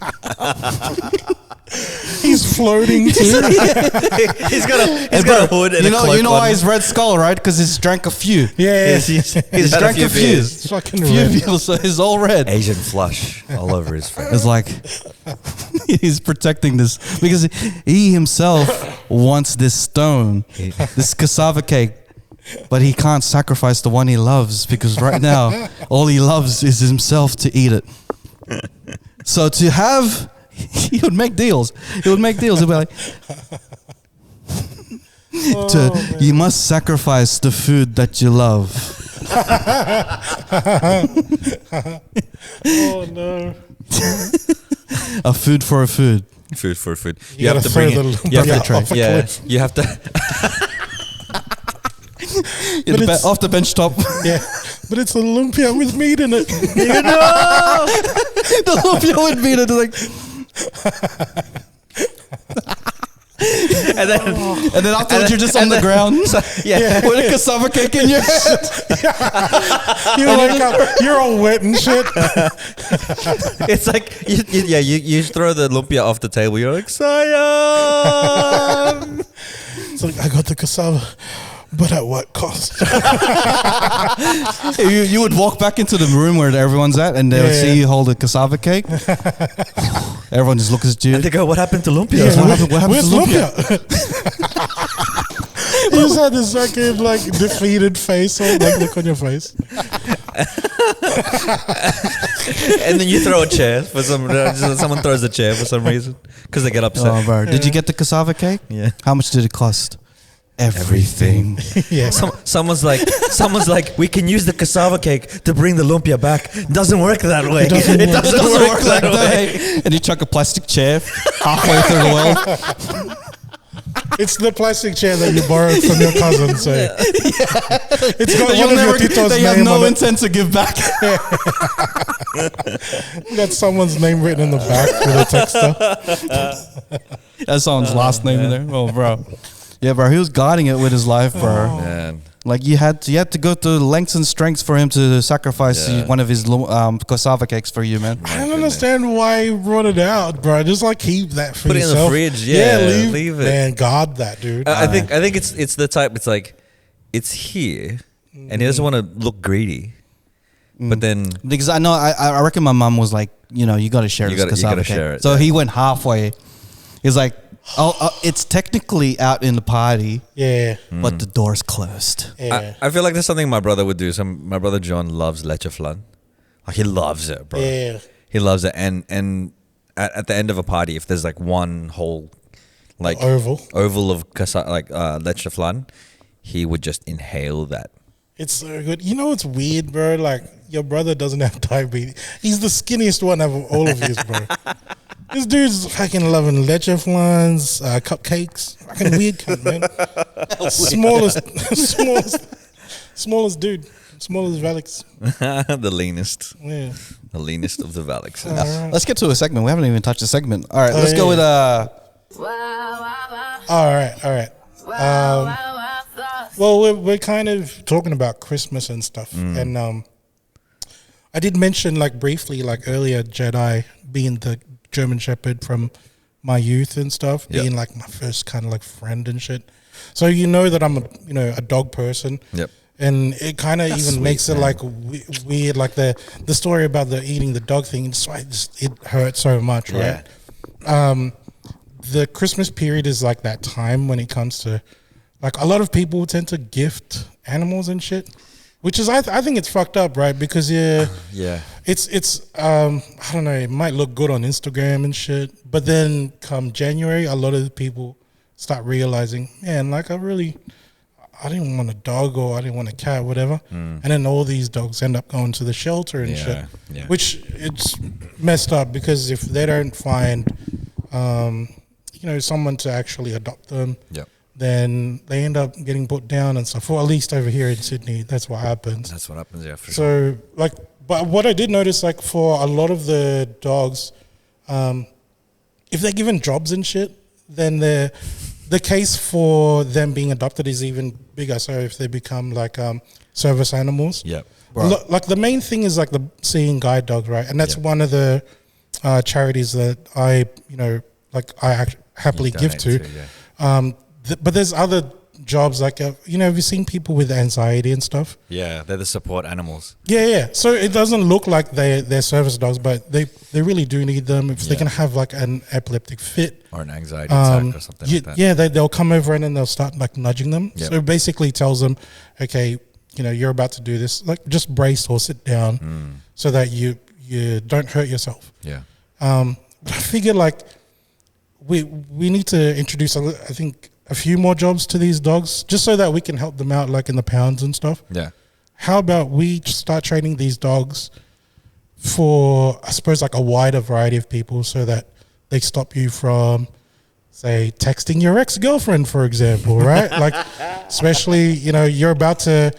He's floating too. he's got a hood and a cloak. You know why he's Red Skull, right? Because he's drank a few. Yeah, he's drank a few. It's fucking people, so he's all red. Asian flush all over his face. It's like he's protecting this because he himself wants this stone, this cassava cake, but he can't sacrifice the one he loves because right now all he loves is himself to eat it. So to have. He would make deals. He'd be like, you must sacrifice the food that you love. Oh no! A food for a food. Food for food. You have to bring it. You have to try. Yeah, you have to. Off the bench top. Yeah, but it's a lumpia with meat in it. You know, the lumpia with meat in it. Like. and then afterwards you're just on the ground with a cassava cake in your hand. You wake up, you're all wet and shit. It's like you throw the lumpia off the table. You're like, Sayang. It's like, I got the cassava, but at what cost? You would walk back into the room where everyone's at, and they would see you hold a cassava cake. Everyone just looks at you. And they go, what happened to lumpia? Yeah, what happened where's to lumpia? You just had this fucking like defeated face, or like look on your face. And then you throw a chair for someone throws a chair for some reason because they get upset. Oh, bro. Did you get the cassava cake? Yeah. How much did it cost? Everything. Yeah. Someone's like, we can use the cassava cake to bring the lumpia back. Doesn't work that way. It doesn't work that way. And you chuck a plastic chair halfway through the well. It's the plastic chair that you borrowed from your cousin. So it's got one of your titos' that you have name no on intent to give back. You got someone's name written in the back with a texter. That's someone's last name in there. Oh, bro. Yeah, bro. He was guarding it with his life, bro. Oh, man. Like you had to go to lengths and strengths for him to sacrifice one of his cassava cakes for you, man. I don't understand why he brought it out, bro. Just like keep that for yourself. Put it in the fridge. Yeah, leave it. Man, guard that, dude. I think it's the type. It's like it's here, and he doesn't want to look greedy. But then because I know I reckon my mom was like, you got to share this cassava cake. Share it, so he went halfway. He's like, it's technically out in the party. Yeah. But the door's closed. Yeah. I feel like there's something my brother would do. My brother John loves leche flan. Like he loves it, bro. Yeah. He loves it. And at the end of a party, if there's like one whole like oval of leche flan, he would just inhale that. It's so good. You know what's weird, bro? Like your brother doesn't have diabetes. He's the skinniest one of all of you, bro. This dude's fucking loving leche flans, cupcakes. Fucking weird cunt, man. Smallest dude. Smallest Valix. The leanest. Yeah. The leanest of the Valixes. Right. Let's get to a segment. We haven't even touched a segment. All right, let's go with All right. Well, we're kind of talking about Christmas and stuff, and I did mention like briefly, like earlier, Jedi being the German Shepherd from my youth and stuff, being like my first kind of like friend and shit. So that I'm a dog person. Yep. And it kind of even makes it like weird, like the story about the eating the dog thing. It hurts so much, right? The Christmas period is like that time when it comes to, like, a lot of people tend to gift animals and shit, which is I think it's fucked up, right? Because it's I don't know, it might look good on Instagram and shit, but then come January, a lot of the people start realizing, man, like I didn't want a dog or I didn't want a cat, whatever. And then all these dogs end up going to the shelter and shit, which it's messed up because if they don't find, someone to actually adopt them, then they end up getting put down and stuff. Or at least over here in Sydney, that's what happens. That's what happens, yeah, for sure. So, like, but what I did notice, like, for a lot of the dogs, if they're given jobs and shit, then the case for them being adopted is even bigger. So if they become like service animals, like the main thing is like the seeing guide dog, right? And that's one of the charities that I happily give to. But there's other jobs like have you seen people with anxiety and stuff? Yeah, they're the support animals. Yeah. So it doesn't look like they're service dogs, but they really do need them if they can have like an epileptic fit or an anxiety attack or something like that. Yeah, they'll come over and then they'll start like nudging them. So it basically tells them, okay, you're about to do this, like just brace or sit down so that you don't hurt yourself. Yeah. But I figure like we need to introduce, I think, a few more jobs to these dogs just so that we can help them out like in the pounds and stuff. Yeah. How about we start training these dogs for, I suppose, like a wider variety of people so that they stop you from, say, texting your ex-girlfriend, for example, right? Like, especially, you're about to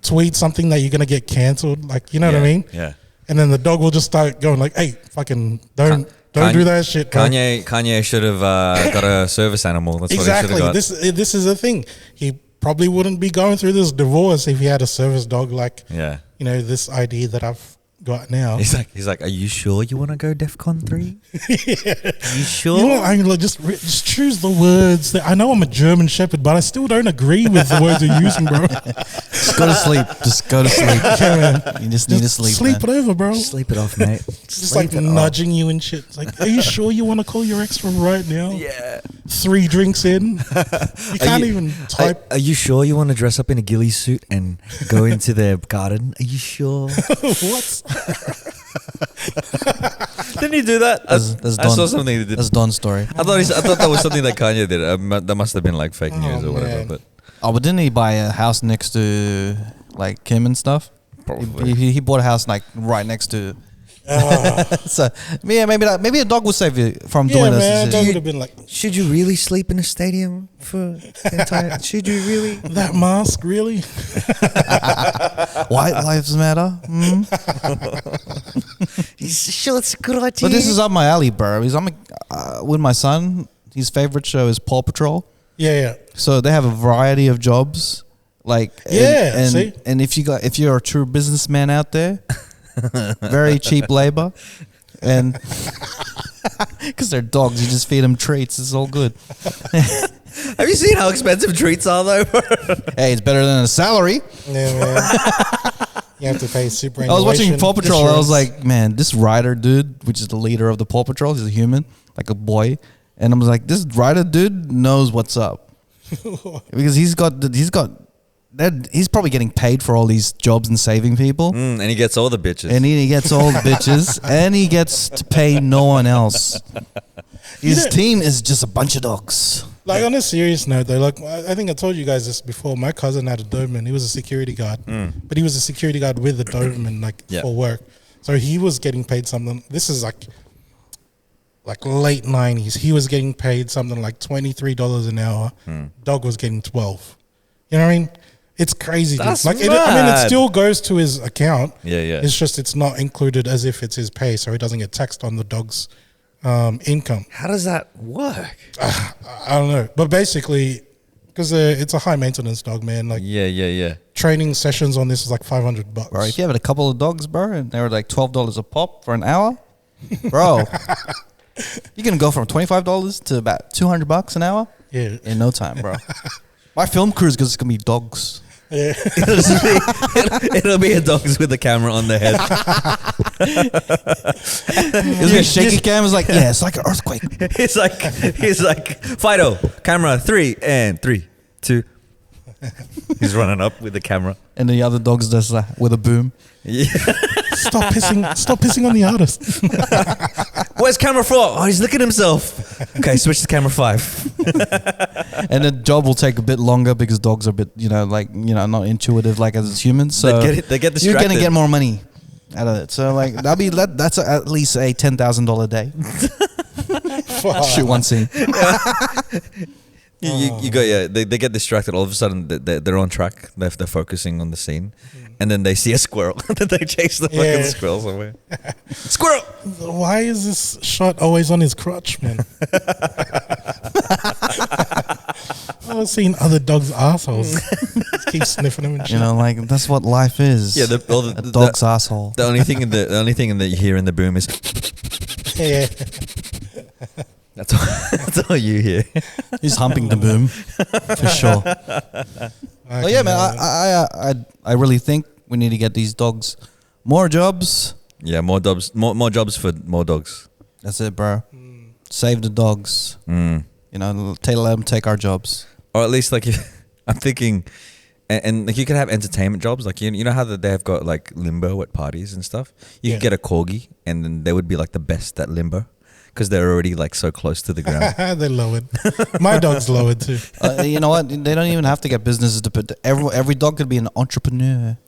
tweet something that you're going to get cancelled, like, you know what I mean? Yeah. And then the dog will just start going like, hey, fucking don't do that shit, bro. Kanye should have got a service animal. That's exactly. What he should have got. This is the thing. He probably wouldn't be going through this divorce if he had a service dog like, this idea that I've got now. He's like, are you sure you want to go DEFCON 3? You sure? Just choose the words. I know I'm a German Shepherd, but I still don't agree with the words you're using, bro. Just go to sleep. Just go to sleep. Yeah, man. You just need to sleep. Sleep it over, bro. Sleep it off, mate. Just like nudging you and shit. It's like, are you sure you want to call your ex from right now? Yeah. 3 drinks in. You can't even type. Are you sure you want to dress up in a ghillie suit and go into their garden? Are you sure? What? Didn't he do that? I saw something he did. That's Don's story. I thought that was something that Kanye did. That must have been like fake news or whatever. But didn't he buy a house next to like Kim and stuff? Probably. He bought a house like right next to So yeah, maybe a dog will save you from doing this. Man, that would have been like, should you really sleep in a stadium for the entire? Should you really? That mask, really? White lives matter. Sure, it's a good idea. But this is up my alley, bro. Because I'm with my son. His favorite show is Paw Patrol. Yeah. So they have a variety of jobs. Like and if you're a true businessman out there, very cheap labor, and because they're dogs, you just feed them treats. It's all good. Have you seen how expensive treats are, though? Hey, it's better than a salary. Yeah, man. You have to pay superannuation. I was watching Paw Patrol. Insurance. I was like, man, this Ryder dude, which is the leader of the Paw Patrol, he's a human, like a boy, and I was like, this Ryder dude knows what's up because he's probably getting paid for all these jobs and saving people. And he gets all the bitches. And he gets all the bitches. And he gets to pay no one else. His team is just a bunch of dogs. Like, on a serious note, though, like, I think I told you guys this before. My cousin had a Doberman. He was a security guard. But he was a security guard with a Doberman, for work. So he was getting paid something. This is like late 90s. He was getting paid something like $23 an hour. Dog was getting $12. You know what I mean? It's crazy. That's like, mad. it still goes to his account. Yeah. It's just it's not included as if it's his pay, so he doesn't get taxed on the dog's income. How does that work? I don't know, but basically, because it's a high maintenance dog, man. Like, yeah. Training sessions on this is like $500. Bro, if you have a couple of dogs, bro, and they were like $12 a pop for an hour, bro, you're gonna go from $25 to about $200 an hour. Yeah, in no time, bro. My film crew is just gonna be dogs. Yeah. It'll be a dogs with a camera on their head. It'll be a shaky cam. It's like, yeah, it's like an earthquake. He's like, Fido, camera 3 and 3, 2. He's running up with the camera. And the other dog's just with a boom. Yeah. Stop pissing on the artist. Where's camera 4? Oh, he's looking at himself. Okay, switch to camera 5. And the job will take a bit longer because dogs are a bit, not intuitive like as humans. So they get distracted. You're gonna get more money out of it. So like that's at least a $10,000 day. Shoot one scene. You go, they get distracted. All of a sudden, they're on track. They're focusing on the scene, and then they see a squirrel. Then they chase the fucking squirrel somewhere. Squirrel! Why is this shot always on his crotch, man? I've seen other dogs' assholes. Just keep sniffing them and shit. That's what life is. Yeah, a dog's asshole. The only thing that you hear in the boom is. Yeah. That's all you hear. He's humping the boom for sure. Well, yeah, man. I really think we need to get these dogs more jobs. Yeah, more jobs. More jobs for more dogs. That's it, bro. Save the dogs. Let them take our jobs. Or at least I'm thinking, and like you could have entertainment jobs. Like you know how they have got like limbo at parties and stuff. You could get a corgi, and then they would be like the best at limbo. Because they're already like so close to the ground. They're lowered. My dog's lowered too. You know what? They don't even have to get businesses to put. Every dog could be an entrepreneur.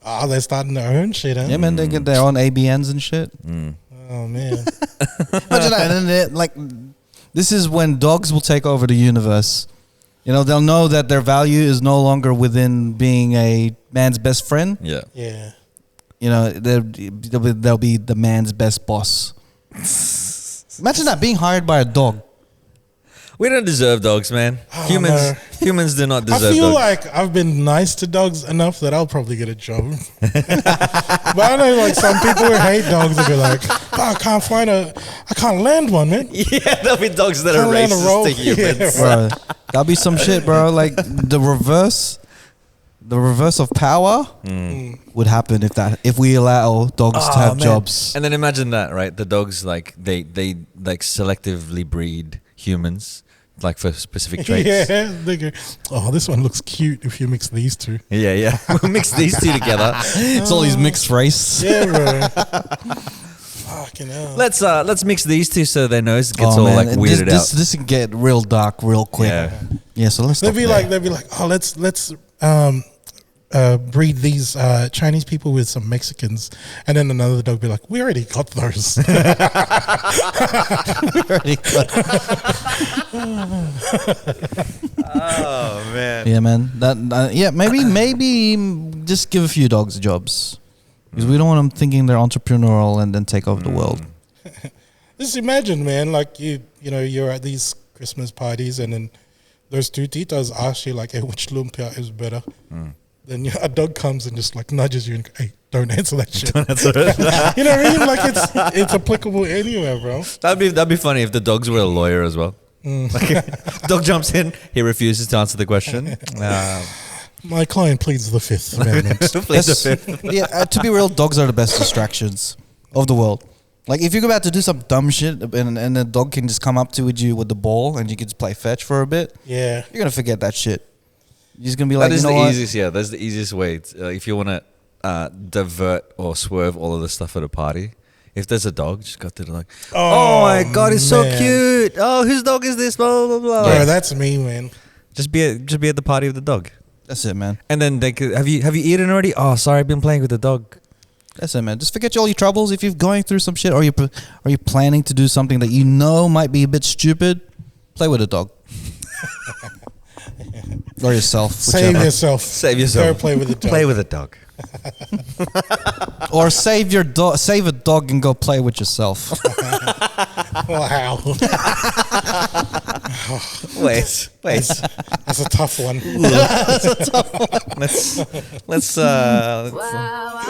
Oh, they're starting their own shit, huh? Yeah, man. They get their own ABNs and shit. Oh man. Imagine that. And then this is when dogs will take over the universe. They'll know that their value is no longer within being a man's best friend. Yeah. Yeah. They'll be the man's best boss. Imagine that, being hired by a dog. We don't deserve dogs, man. Humans do not deserve dogs. I feel like I've been nice to dogs enough that I'll probably get a job. But I know like some people who hate dogs will be like, I can't land one, man. Yeah, there'll be dogs that are racist to humans. Bro, that'll be some shit, bro. Like the reverse of power would happen if we allow dogs to have jobs. And then imagine that, right? The dogs they selectively breed humans like for specific traits. Yeah, they go, this one looks cute if you mix these two. Yeah. We'll mix these two together. It's all these mixed race. Yeah, bro. Fucking hell. Let's mix these two so their nose gets all like weirded out. This can get real dark real quick. Yeah. So let's. They'd be like, let's breed these Chinese people with some Mexicans, and then another dog be like, we already got those. We already got Oh man. Yeah, man. Maybe just give a few dogs jobs, because we don't want them thinking they're entrepreneurial and then take over the world. Just imagine, man, like you're at these Christmas parties, and then those two titos ask you like, hey, which lumpia is better? Then a dog comes and just like nudges you and hey, don't answer that shit. Don't answer it. You know what I mean? Like it's applicable anywhere, bro. That'd be funny if the dogs were a lawyer as well. Like, dog jumps in, he refuses to answer the question. My client pleads the Fifth Amendment. To be real, dogs are the best distractions of the world. Like if you're about to do some dumb shit and a dog can just come up to you with the ball and you can just play fetch for a bit, yeah, you're gonna forget that shit. You're just gonna be like, that is the easiest. Yeah, that's the easiest way. If you want to divert or swerve all of the stuff at a party, if there's a dog, just go to the like, oh my god, it's so cute. Oh, whose dog is this? Blah blah blah. Yeah, that's me, man. Just be at the party with the dog. That's it, man. And then they could, have you eaten already? Oh, sorry, I've been playing with the dog. That's it, man. Just forget all your troubles. If you're going through some shit, or you're planning to do something that you know might be a bit stupid, play with a dog. Or yourself. Save yourself. Go play with a dog. Play with a dog. Or save a dog and go play with yourself. Wow. Wait. That's a tough one. Let's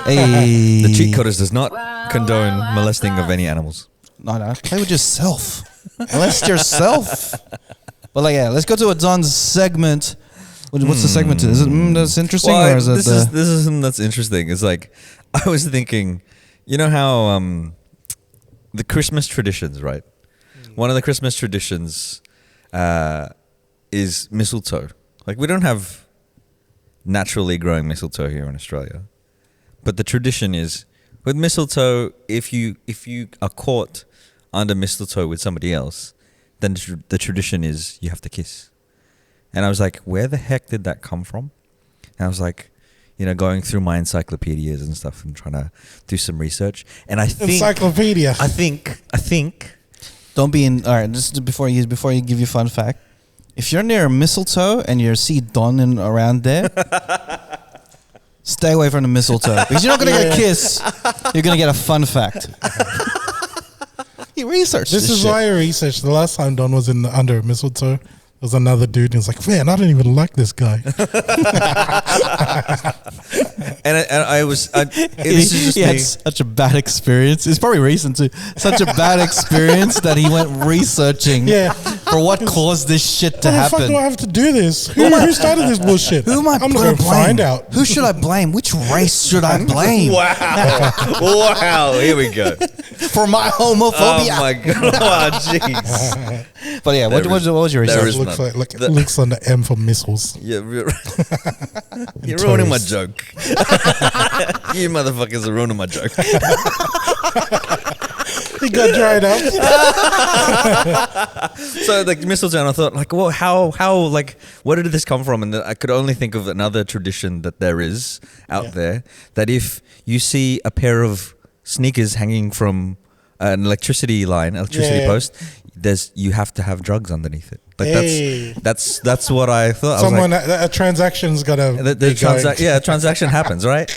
Hey. The Cheatcoders does not condone molesting of any animals. No. Play with yourself. Molest yourself. But let's go to a Don's segment. What's the segment? Is it that's interesting, or is it? This is something that's interesting. It's like I was thinking, you know how the Christmas traditions, right? One of the Christmas traditions is mistletoe. Like we don't have naturally growing mistletoe here in Australia, but the tradition is with mistletoe. If you are caught under mistletoe with somebody else, then the tradition is you have to kiss. And I was like, where the heck did that come from? And I was like, going through my encyclopedias and stuff and trying to do some research. And I think encyclopedia. I think. Don't be in. All right, just before you give you a fun fact, if you're near a mistletoe and you see Don around there, stay away from the mistletoe because you're not gonna get a kiss. You're gonna get a fun fact. He researched this. This is why I researched. The last time Don was under a mistletoe, there was another dude, and he's like, man, I don't even like this guy. He had such a bad experience. It's probably recent too. Such a bad experience that he went researching for what caused this shit to happen. Why the fuck do I have to do this? Who started this bullshit? Who am I? I'm going to find out. Who should I blame? Which race should I blame? Wow. Here we go. For my homophobia. Oh my god. Oh jeez. But yeah, what was your research? Looks on the M for missiles. Yeah, you're ruining my joke. You motherfuckers are ruining my joke. He got dried up. So like mistletoe, and I thought like, well, how like, where did this come from? And I could only think of another tradition that there is out there, that if you see a pair of sneakers hanging from an electricity post, you have to have drugs underneath it. Like that's what I thought. A transaction's got a transaction happens, right?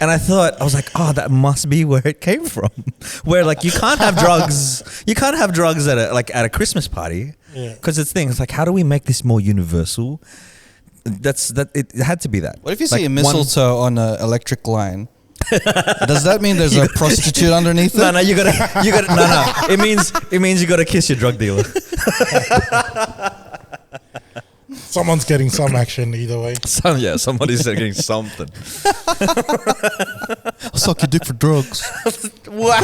And I was like, oh, that must be where it came from. Where like you can't have drugs. You can't have drugs at a Christmas party because it's things like, how do we make this more universal? It had to be that. What if you see a mistletoe on an electric line? Does that mean there's a prostitute underneath it? No, you gotta. No. It means you gotta kiss your drug dealer. Someone's getting some action either way. Somebody's getting something. I'll suck your dick for drugs. Wow.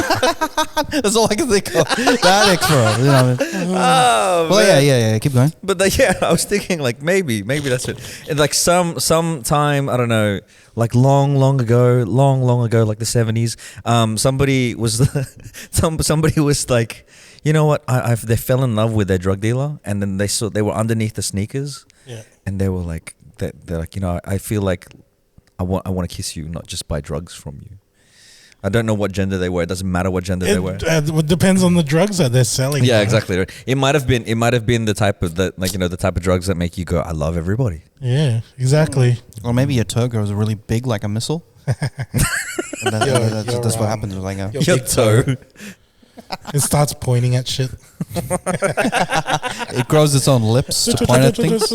That's all I can think of. That for, you know what I mean? Oh, well, yeah. Keep going. But I was thinking like maybe that's it. And like some time, I don't know, like long ago, like the 70s. Somebody was like, you know what? They fell in love with their drug dealer, and then they were underneath the sneakers, and they were like, they're like, you know, I feel like I want to kiss you, not just buy drugs from you. I don't know what gender they were. It doesn't matter what gender they were. It depends on the drugs that they're selling. Yeah, exactly. Right. It might have been the type of the type of drugs that make you go, I love everybody. Yeah, exactly. Or maybe your toe grows really big like a missile. That's what happens with like a your toe. It starts pointing at shit. It grows its own lips to point at things.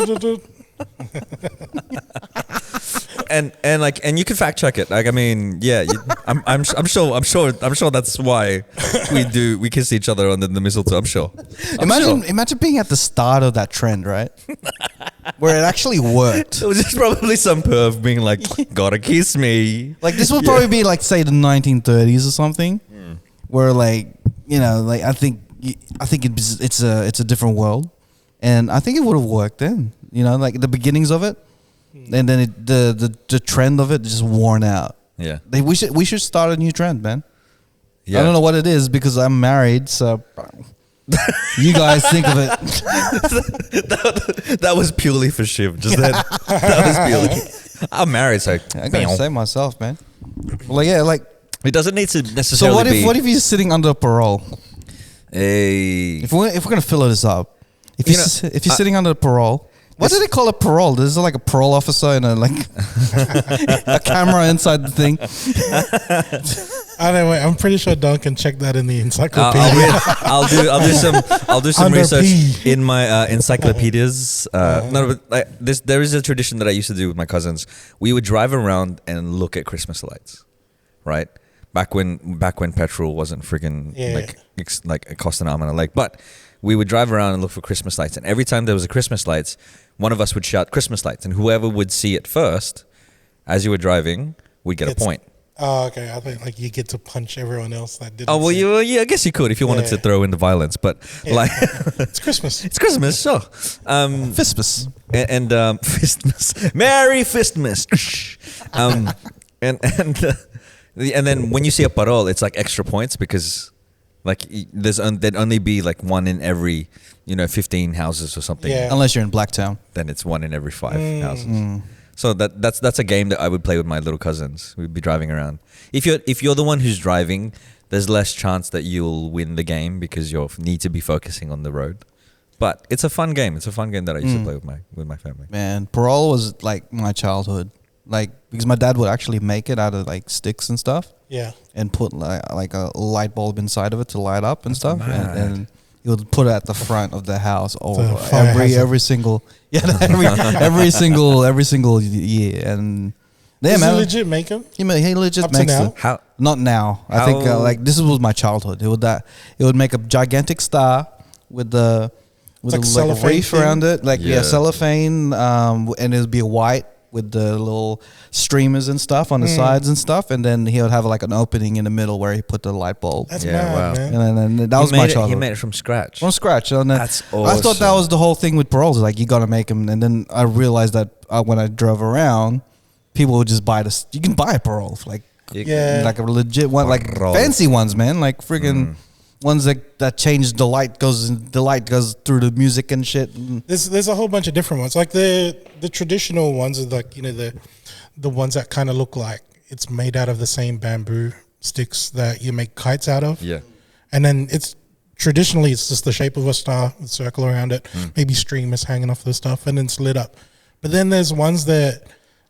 And you can fact check it. Like, I mean, yeah, I'm sure that's why we kiss each other under the mistletoe. I'm sure. Imagine being at the start of that trend, right? Where it actually worked. It was just probably some perv being like, "Gotta kiss me." Like this would probably be like, say, the 1930s or something, where like, you know, like I think it's a different world, and I think it would have worked then. You know, like the beginnings of it. And then the trend of it just worn out. Yeah, we should start a new trend, man. Yeah. I don't know what it is because I'm married, so you guys think of it. That was purely for Shiv. Just that was purely. I'm married, so I gotta save myself, man. Like yeah, like it doesn't need to necessarily. So what if he's sitting under parole? Hey, if we're gonna fill this up, if you're sitting under parole. What do they call a parole? There's like a parole officer and a camera inside the thing. Anyway, I'm pretty sure Don can check that in the encyclopedia. I'll do some Under research P. in my encyclopedias. No, but there is a tradition that I used to do with my cousins. We would drive around and look at Christmas lights, right? Back when petrol wasn't freaking like it cost an arm and a leg, but we would drive around and look for Christmas lights, and every time there was a Christmas lights, one of us would shout Christmas lights, and whoever would see it first, as you were driving, would get a point. Oh, okay. I think like you get to punch everyone else that didn't. Oh well, I guess you could if you wanted to throw in the violence, but like it's Christmas. It's Christmas, sure. Fistmas and Fistmas, Merry Fistmas. And then when you see a parole, it's like extra points because like there'd only be like one in every 15 houses or something. Yeah. Unless you're in Blacktown, then it's one in every 5 houses. So that's a game that I would play with my little cousins. We'd be driving around. If you're the one who's driving, there's less chance that you'll win the game because you need to be focusing on the road. But it's a fun game. It's a fun game that I used to play with my family. Man, parole was like my childhood. Like because my dad would actually make it out of like sticks and stuff. Yeah. And put like a light bulb inside of it to light up and stuff. And he would put it at the front of the house every single every single year. And yeah, Does man, he legit make them? He legit Up makes to now? it. How? Not now. I think like this was my childhood. It would make a gigantic star with a wreath around it, like cellophane, and it would be white with the little streamers and stuff on the sides and stuff, and then he would have like an opening in the middle where he put the light bulb. That's mad, man. And then that was my childhood. He made it from scratch. From scratch. And that's awesome. I thought that was the whole thing with paroles. Like you got to make them, and then I realized that when I drove around, people would just buy this. You can buy a parole, like like a legit one, like fancy ones, man, like friggin'. Ones that change the light goes through the music and shit. There's a whole bunch of different ones. Like the traditional ones are like the ones that kind of look like it's made out of the same bamboo sticks that you make kites out of. Yeah. And then it's just the shape of a star, a circle around it, maybe streamers hanging off the stuff, and then it's lit up. But then there's ones that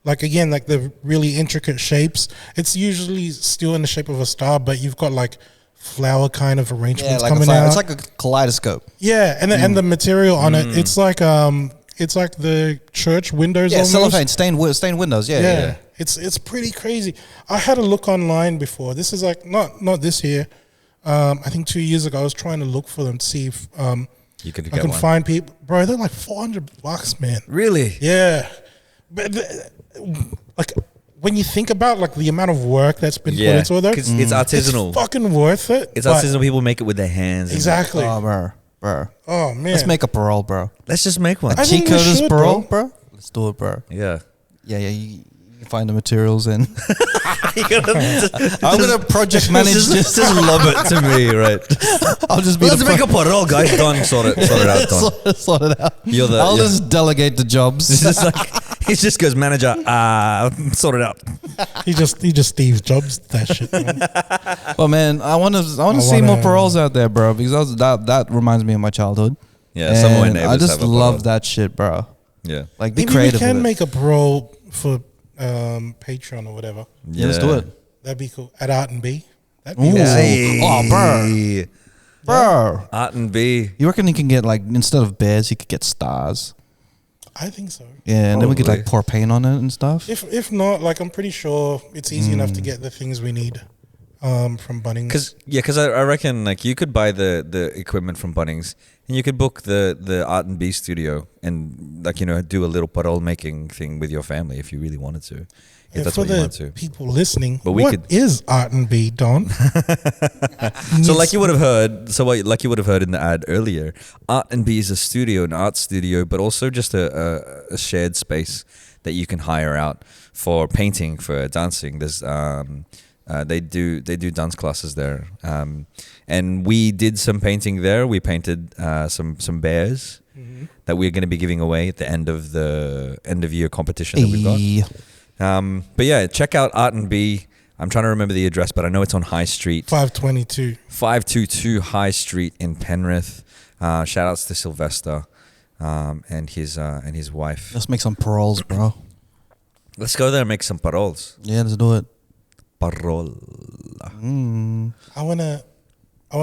like again like the really intricate shapes. It's usually still in the shape of a star, but you've got like flower kind of arrangements like coming out. It's like a kaleidoscope. Yeah, and the material on it, it's like the church windows. Yeah, almost. cellophane, stained windows. Yeah. It's pretty crazy. I had a look online before. This is like not this year. I think 2 years ago I was trying to look for them to see if you could I can find people. Bro, they're like $400, man. Really? Yeah, but like. When you think about like the amount of work that's been put into it, it's artisanal. It's fucking worth it. It's artisanal. People make it with their hands. Exactly. Oh, bro. Oh man. Let's make a parole, bro. Let's just make one. Cheatcoders parole, bro. Let's do it, bro. Yeah. You can find the materials and I'm gonna project manage. Just lob it to me, right? I'll just be. Let's make a parole, guys. Done. Sort it out, Don. Sort it out. I'll just delegate the jobs. It's just like He just goes, manager, sort it out. He just Steve Jobs that shit, man. Well, man, I want to see more paroles out there, bro, because that reminds me of my childhood. Yeah, some of my neighbors I just have a love parole. that shit, bro. Yeah. Like, be Maybe creative we can with it. make a parole for Patreon or whatever. Yeah, let's do it. That'd be cool. At Art and B. That'd be Ooh. awesome. Hey. Oh, bro. Bro. Art and B. You reckon you can get, like, instead of bears, you could get stars? I think so. Yeah, and then we could, Probably. like, pour paint on it and stuff. If not, like, I'm pretty sure it's easy enough to get the things we need from Bunnings. Because I reckon like you could buy the equipment from Bunnings and you could book the Art and B studio and like do a little parole making thing with your family if you really wanted to. If that's for what you the want to. people listening, But we what could- is Art and B, Don? So like you would have heard, in the ad earlier, Art and B is a studio, an art studio, but also just a shared space that you can hire out for painting, for dancing. There's they do dance classes there, and we did some painting there. We painted some bears that we're going to be giving away at the end of the end of year competition that we've got. But yeah, check out Art and B. I'm trying to remember the address, but I know it's on High Street. 522 High Street in Penrith. Shout outs to Sylvester and his wife. Let's make some paroles, bro. Let's go there and make some paroles. Yeah, let's do it. Parole. I wanna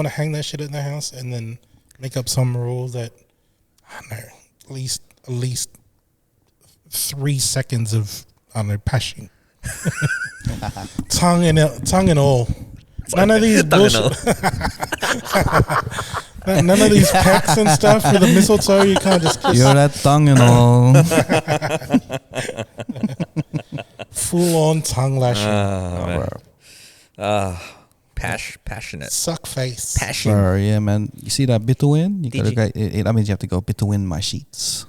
hang that shit in the house and then make up some rule that I don't know, at least 3 seconds of passion. tongue and all. None of these bullshit. None of these pecks and stuff with the mistletoe. You can't just kiss. You're that tongue and all. Full on tongue lashing. Passionate. Suck face. Passion. Bro, yeah, man. You see that bituin? You Did gotta go, that means you have to go bituin my sheets.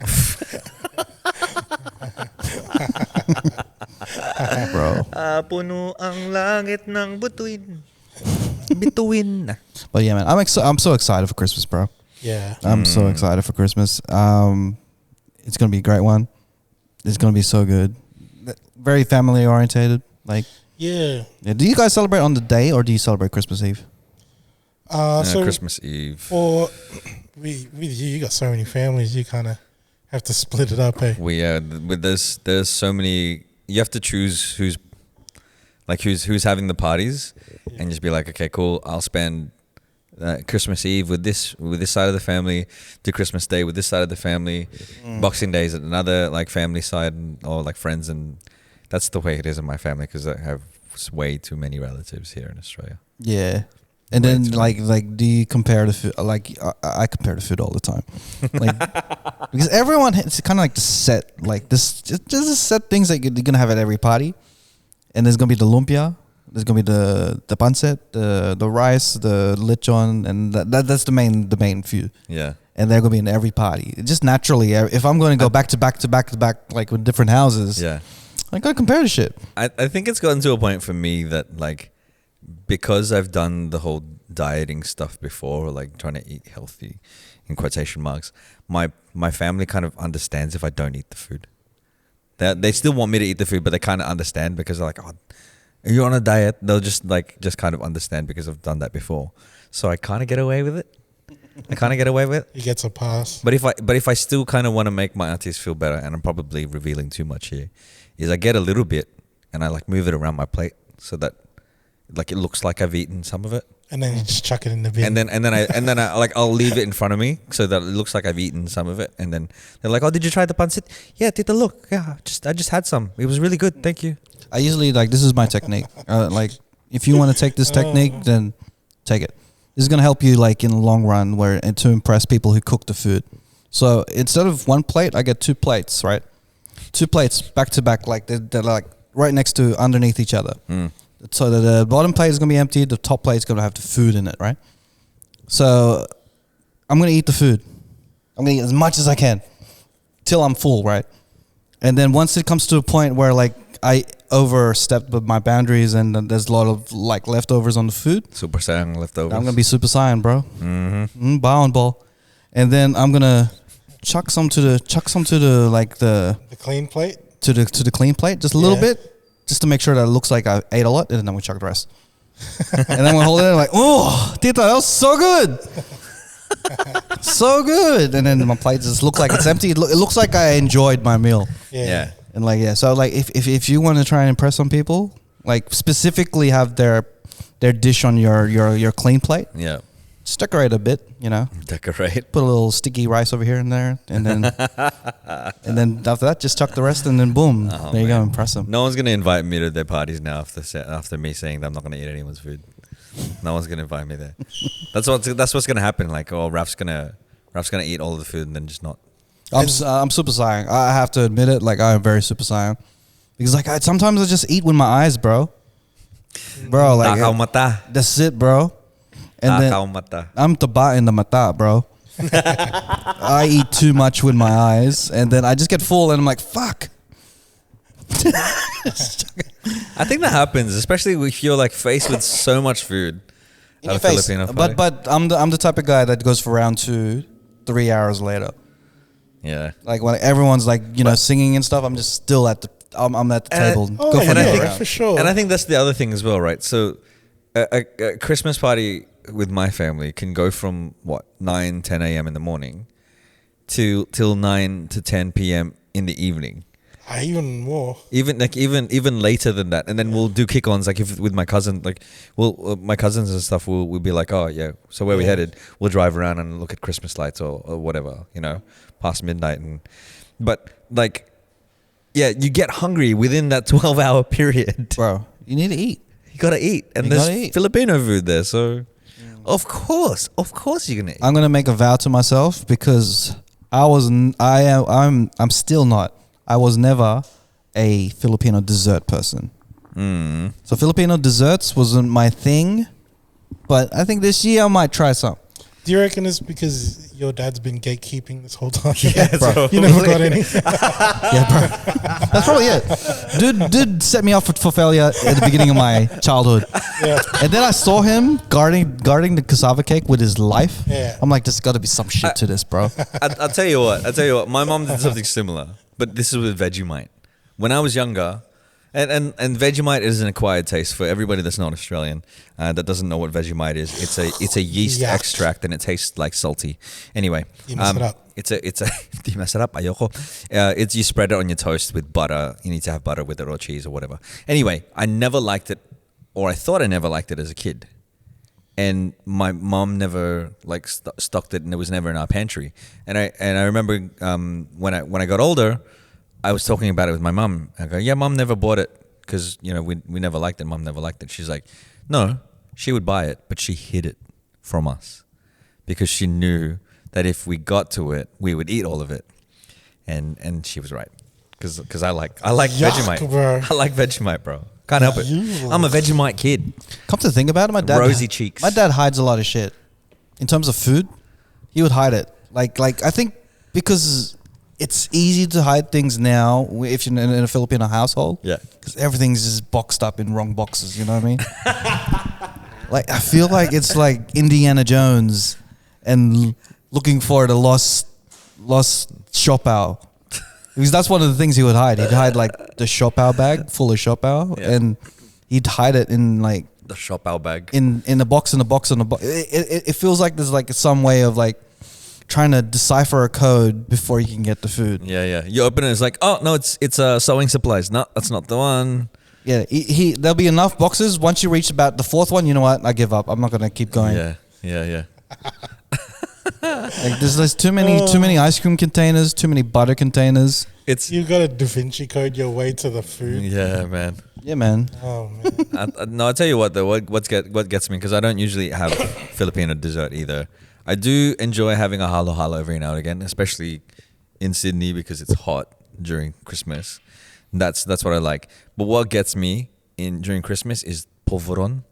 Bro. Puno ang langit ng butuin. Bituin. But yeah, man, I'm so excited for Christmas, bro. Yeah. I'm so excited for Christmas. It's gonna be a great one. It's gonna be so good. Very family orientated. Like, Yeah. do you guys celebrate on the day or do you celebrate Christmas Eve? So Christmas Eve. for with you got so many families, you kind of have to split it up, eh? With this, there's so many. You have to choose who's having the parties, and just be like, okay, cool. I'll spend Christmas Eve with this side of the family, do Christmas Day with this side of the family, Boxing Day is at another like family side or like friends, and that's the way it is in my family because I have way too many relatives here in Australia. Yeah. And Way then too like do you compare the food? Like I compare the food all the time, like because everyone it's kind of like the set like this just the set things that you're gonna have at every party, and there's gonna be the lumpia, there's gonna be the pancit, the rice, the lechon, and that's the main food. Yeah. And they're gonna be in every party. Just naturally, if I'm going to go back to back like with different houses, Yeah. I gotta compare the shit. I think it's gotten to a point for me that like because I've done the whole dieting stuff before, like trying to eat healthy in quotation marks, my family kind of understands if I don't eat the food. They still want me to eat the food, but they kind of understand because they're like, oh, are you on a diet? They'll just kind of understand because I've done that before. So I kind of get away with it. He gets a pass. But if I still kind of want to make my aunties feel better, and I'm probably revealing too much here, is I get a little bit and I like move it around my plate so that like it looks like I've eaten some of it. And then you just chuck it in the bin. And then I like I'll leave it in front of me so that it looks like I've eaten some of it. And then they're like, "Oh, did you try the pancit?" "Yeah, Tita, look. Yeah, I just had some. It was really good. Thank you." I usually like this is my technique. Like if you want to take this technique, then take it. This is gonna help you like in the long run, and to impress people who cook the food. So instead of one plate, I get 2 plates, right? 2 plates back to back, like they're like right next to underneath each other. So the bottom plate is gonna be empty. The top plate is gonna have the food in it, right? So I'm gonna eat the food. I'm gonna eat as much as I can till I'm full, right? And then once it comes to a point where like I overstepped my boundaries and there's a lot of like leftovers on the food, Super Saiyan leftovers. I'm gonna be Super Saiyan, bro. Bow and ball, and then I'm gonna chuck some to the like the clean plate. to the clean plate, just a little bit, just to make sure that it looks like I ate a lot, and then we chuck the rest. And then we hold it in like, oh, Tita, that was so good. So good. And then my plate just looks like it's empty. It looks like I enjoyed my meal. Yeah. And like, so like if you want to try and impress some people, like specifically have their dish on your clean plate. Yeah. Just decorate a bit, Decorate. Put a little sticky rice over here and there, and then and then after that, just chuck the rest, and then boom, there you go, impress them. No one's gonna invite me to their parties now after me saying that I'm not gonna eat anyone's food. No one's gonna invite me there. That's what's gonna happen. Like, oh, Raf's gonna eat all of the food and then just not. I'm super saiyan. I have to admit it. Like, I'm very super saiyan because like sometimes I just eat with my eyes, bro. Like that's it, bro. And then I'm taba in the mata, bro. I eat too much with my eyes, and then I just get full, and I'm like, fuck. I think that happens, especially if you're like faced with so much food. In your face. But I'm the type of guy that goes for round 2, 3 hours later. Yeah. Like when everyone's like singing and stuff, I'm just still at the table. Go for sure. And I think that's the other thing as well, right? So a Christmas party with my family can go from 9, 10 a.m. in the morning till 9 to 10 p.m. in the evening. Even more. Even later than that, and then we'll do kick-ons. Like if with my cousin, like my cousins and stuff, we'll be like, oh yeah, so where we headed? We'll drive around and look at Christmas lights or whatever, past midnight. But like, yeah, you get hungry within that 12-hour period, bro. You need to eat. You gotta eat, and there's Filipino food there, so of course you're gonna eat. I'm gonna make a vow to myself because I'm still not. I was never a Filipino dessert person. So Filipino desserts wasn't my thing, but I think this year I might try some. Do you reckon it's because your dad's been gatekeeping this whole time? Yeah, bro. You never got any? Yeah, bro. That's probably it. Dude set me up for failure at the beginning of my childhood. Yeah. And then I saw him guarding the cassava cake with his life. Yeah. I'm like, there's got to be some shit to this, bro. I'll tell you what. My mom did something similar, but this is with Vegemite. When I was younger, and Vegemite is an acquired taste for everybody that's not Australian, that doesn't know what Vegemite is. It's a yeast extract, and it tastes like salty. Anyway, you mess it up. You mess it up, ayoko. It's you spread it on your toast with butter. You need to have butter with it or cheese or whatever. Anyway, I never liked it, or I thought I never liked it as a kid. And my mom never stocked it, and it was never in our pantry. And I remember when I got older, I was talking about it with my mom. I go, yeah, mom never bought it because we never liked it. Mom never liked it. She's like, no, she would buy it, but she hid it from us because she knew that if we got to it, we would eat all of it. And she was right because I like Vegemite. Bro. I like Vegemite, bro. Can't help it. I'm a Vegemite kid. Come to think about it, my dad rosy cheeks. My dad hides a lot of shit. In terms of food, he would hide it. Like I think because it's easy to hide things now if you're in a Filipino household. Yeah. Because everything's just boxed up in wrong boxes. You know what I mean? Like I feel like it's like Indiana Jones and looking for the lost shopao. Because that's one of the things he would hide. He'd hide like the shopao bag full of shopao, and he'd hide it in like the shopao bag in a box. It feels like there's like some way of like trying to decipher a code before you can get the food. Yeah. You open it, it's like, oh no, it's sewing supplies. No, that's not the one. Yeah, there'll be enough boxes. Once you reach about the fourth one, you know what? I give up. I'm not gonna keep going. Yeah. Like there's too many ice cream containers, too many butter containers. You got to Da Vinci code your way to the food. Yeah, man. Yeah, man. Oh man. I'll tell you what though. What gets me, because I don't usually have Filipino dessert either. I do enjoy having a halo halo every now and again, especially in Sydney because it's hot during Christmas. That's what I like. But what gets me during Christmas is Polvaron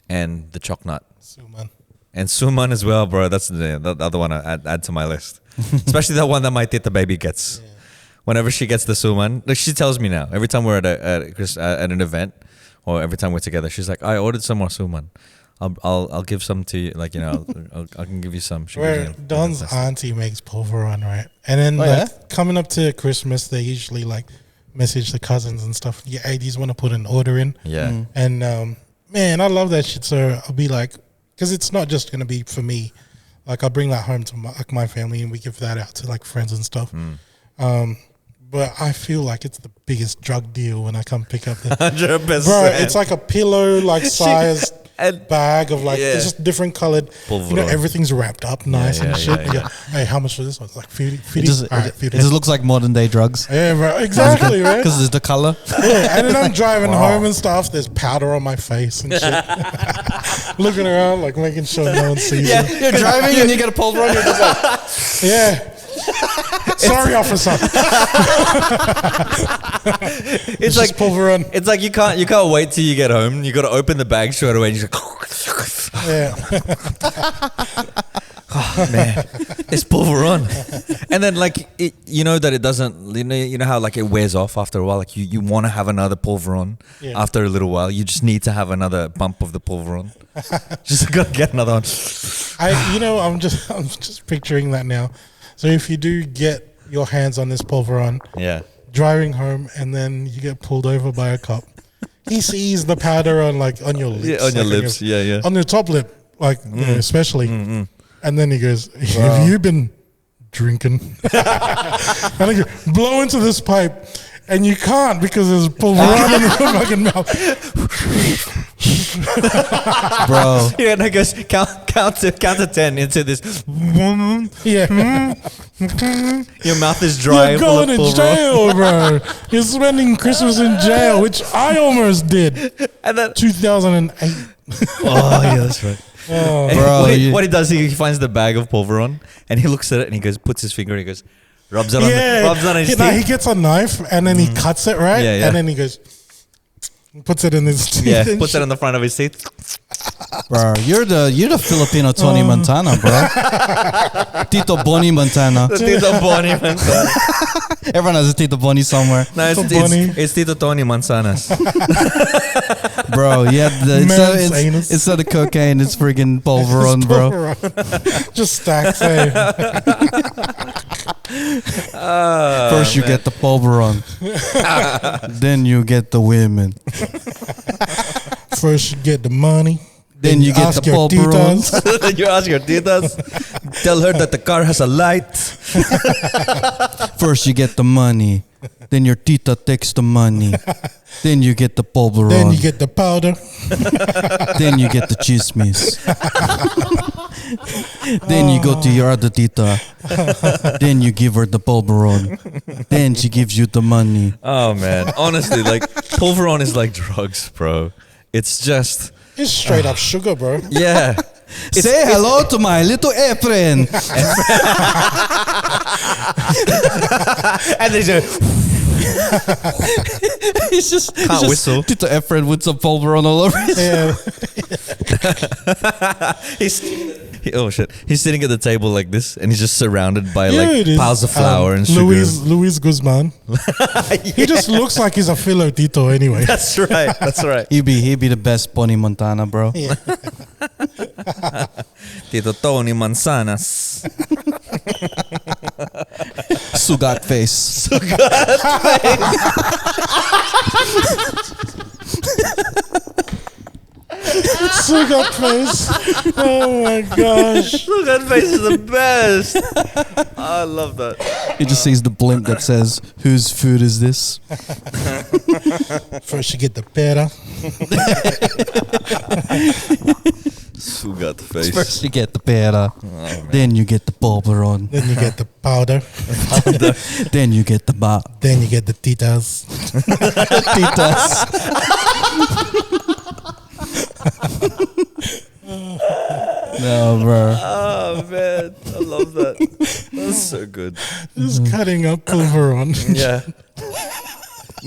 and the chocolate. Suman. And suman as well, bro. That's the other one I add to my list. Especially that one that my tita baby gets. Yeah. Whenever she gets the suman, like she tells me now. Every time we're at an event, or every time we're together, she's like, "I ordered some more suman. I'll give some to you. Like I can give you some." Where Don's auntie makes Polvaron, right? And then coming up to Christmas, they usually like message the cousins and stuff. Yeah, hey, these want to put an order in. Yeah. And man, I love that shit. So I'll be like, because it's not just gonna be for me. Like I'll bring that home to my family, and we give that out to like friends and stuff. But I feel like it's the biggest drug deal when I come pick up the 100%. Bro, it's like a pillow like size bag of like it's just different colored. Polvaron. You know, everything's wrapped up nice and shit. Yeah. Hey, how much for this one? It's like 50. It just looks like modern day drugs. Yeah, bro, exactly, right? Because it's the color. Yeah, and then I'm driving home and stuff. There's powder on my face and shit. Looking around, like making sure no one sees me. You're driving and you get a Polvaron. You're just like, Yeah. Sorry, officer. It's like Polvaron. It's like you can't wait till you get home. You got to open the bag straight away. And you're like, Yeah. oh man, it's Polvaron. And then like you know that it doesn't. You know how like it wears off after a while. Like you want to have another Polvaron after a little while. You just need to have another bump of the Polvaron. Just gotta get another one. I'm just picturing that now. So if you do get your hands on this Polvaron, driving home, and then you get pulled over by a cop, he sees the powder on your lips, on your lips, on your top lip, especially, and then he goes, "Have you been drinking?" And I go, blow into this pipe, and you can't because there's Polvaron in your fucking mouth. bro. Yeah, and I goes count to 10 into this. Yeah. Your mouth is dry. You're going to jail, bro. You're spending Christmas in jail, which I almost did. And then 2008. Oh yeah, that's right. Oh. Bro, what he does, he finds the bag of Polvaron and he looks at it and he goes, puts his finger and he goes, rubs it on his teeth. He gets a knife and then he cuts it, right? Yeah. And then he goes, puts it in his teeth. Yeah, puts it on the front of his teeth. Bro, you're the Filipino Tony Montana, bro. Tito Bonnie Montana. Tito Bonnie Montana. Everyone has a Tito Bonnie somewhere. No, it's Tito Tony Manzanas. Bro, instead of cocaine, it's freaking Polvaron, bro. Just stacks, eh? First you get the Polvaron. Then you get the women. First you get the money. Then you get the Polvaron. Then you ask your titas. Tell her that the car has a light. First you get the money. Then your tita takes the money. Then you get the Polvaron. Then you get the powder. Then you get the chismis. Then you go to your other tita. Then you give her the Polvaron. Then she gives you the money. Oh man, honestly, like Polvaron is like drugs, bro. It's just It's straight up sugar, bro. yeah. Say hello to my little Efren. And they just He's just whistle. Tito Efren with some Polvaron all over his oh shit! He's sitting at the table like this, and he's just surrounded by like it is. piles of flour and sugar. Luis Guzman. He just looks like he's a filo Tito anyway. That's right. That's right. He'd be the best Bonnie Montana, bro. Yeah. Tito Tony Manzanas. Sugat face. Sugar face. Oh my gosh. That face is the best. I love that. He just sees the blimp that says, "Whose food is this?" First you get the pera. Sugat face. First you get the pera, then you get the Polvaron, Then you get the powder. then you get the Then you get the titas. titas. No, bro. Oh man, I love that. That's so good. Just cutting up Polvaron. Yeah.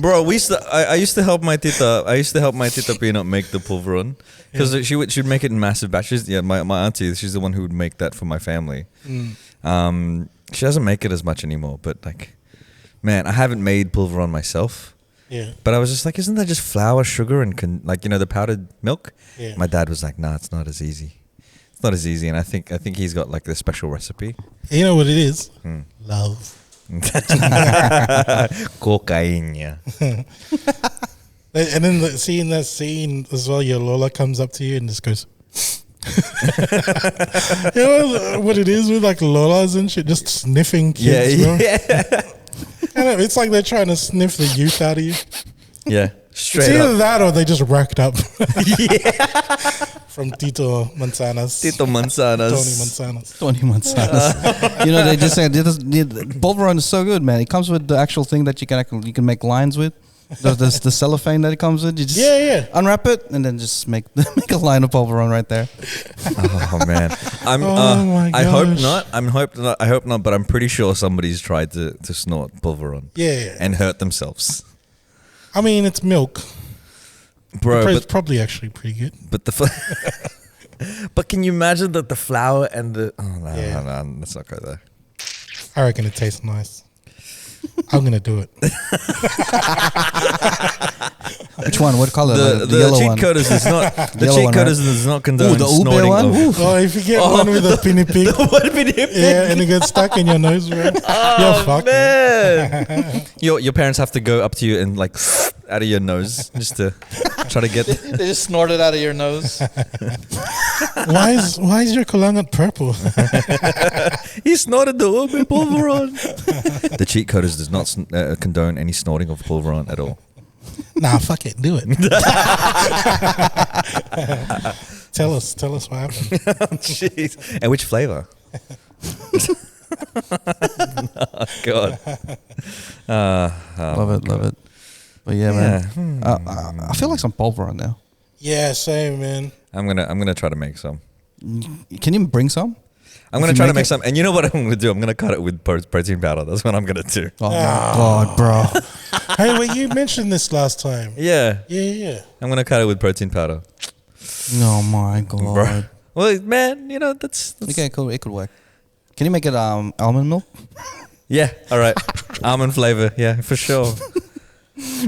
Bro, I used to help my tita. I used to help my tita Peanut make the Polvaron because she'd make it in massive batches. Yeah, my auntie, she's the one who would make that for my family. She doesn't make it as much anymore, but like, man, I haven't made Polvaron myself. Yeah. But I was just like, isn't that just flour, sugar, and the powdered milk? Yeah. My dad was like, nah, it's not as easy. It's not as easy, and I think he's got like the special recipe. You know what it is? Love. Cocaine. And then seeing that scene as well, your Lola comes up to you and just goes. You know what it is with like Lolas and shit, just sniffing kids. And it's like they're trying to sniff the youth out of you. Yeah, straight it's either up. that or they just racked up. From Tito Manzanas. Tony Manzanas. You know, they just say Polvaron is so good, man. It comes with the actual thing that you can make lines with. The cellophane that it comes with. You just unwrap it and then just make a line of Polvaron right there. Oh man, I hope not. But I'm pretty sure somebody's tried to snort Polvaron. And hurt themselves. I mean, it's milk. Bro, it's probably actually pretty good. But but can you imagine that the flour and the no, let's not go there. I reckon it tastes nice. I'm gonna do it. Which one? What color? The yellow Cheatcoders one. Is not. The Cheatcoders does not condone the snorting. one? Oh, if you get one with a pinny pig, and it gets stuck in your nose, bro. You're fucked, man. Your parents have to go up to you and like out of your nose just to try to get. They just snort it out of your nose. Why is your kolangat purple? He snorted the Ube Polvaron. The Cheatcoders does not condone any snorting of Polvaron at all. Nah, fuck it, do it. Tell us what happened. Jeez, and which flavor? Oh, God. Love it. But yeah, man. I feel like some Polvaron now. Yeah, same, man. I'm gonna try to make some. Can you bring some? I'm gonna try to make some, and you know what I'm gonna do? I'm gonna cut it with protein powder. That's what I'm gonna do. Oh my God, bro! Hey, well, you mentioned this last time. Yeah. I'm gonna cut it with protein powder. Oh my God! Bro. Well, man, you know that's okay. Cool. It could work. Can you make it almond milk? Yeah. All right. Almond flavor. Yeah, for sure.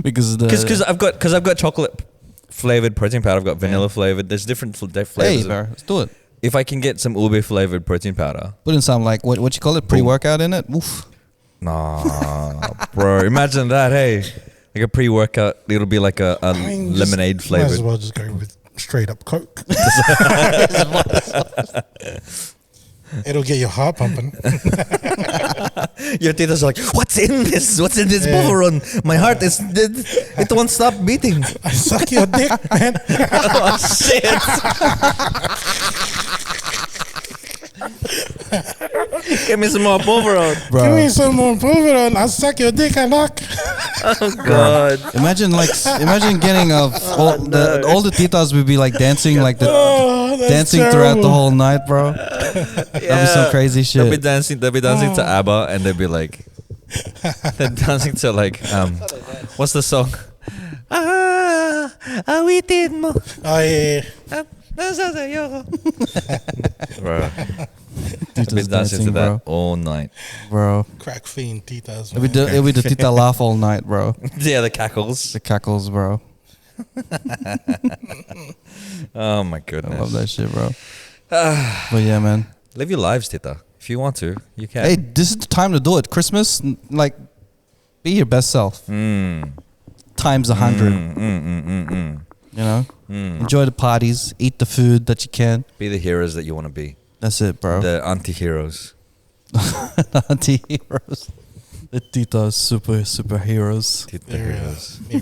Because I've got chocolate flavored protein powder. I've got vanilla flavored. There's different flavors. Hey, bro, let's do it. If I can get some ube flavored protein powder, put in some like what you call it, pre-workout in it. Oof. Nah, bro. Imagine that. Hey, like a pre-workout. It'll be like a lemonade flavored. Might as well just go with straight up Coke. It'll get your heart pumping. Your titos are like, what's in this? What's in this Polvaron? My heart it won't stop beating. I suck your dick, man. Oh shit. Give me some more Polvaron. Give me some more Polvaron. I'll suck your dick, I knock. Oh God. Imagine getting all the titos would be like dancing dancing terrible. throughout the whole night, bro. That'd be some crazy shit. They'll be dancing to ABBA and they'll be like they're dancing to like what's the song? Awitin mo. Oh yeah. Bro. I've been dancing to that all night, bro. Crack fiend titas. It'll be the tita laugh all night, bro. Yeah, the cackles. The cackles, bro. Oh my goodness. I love that shit, bro. But yeah, man. Live your lives, Tita. If you want to, you can. Hey, this is the time to do it. Christmas, like, be your best self. Times 100. You know? Enjoy the parties. Eat the food that you can. Be the heroes that you want to be. That's it, bro. The anti-heroes. The anti-heroes. The titos, superheroes. Tita heroes. Mere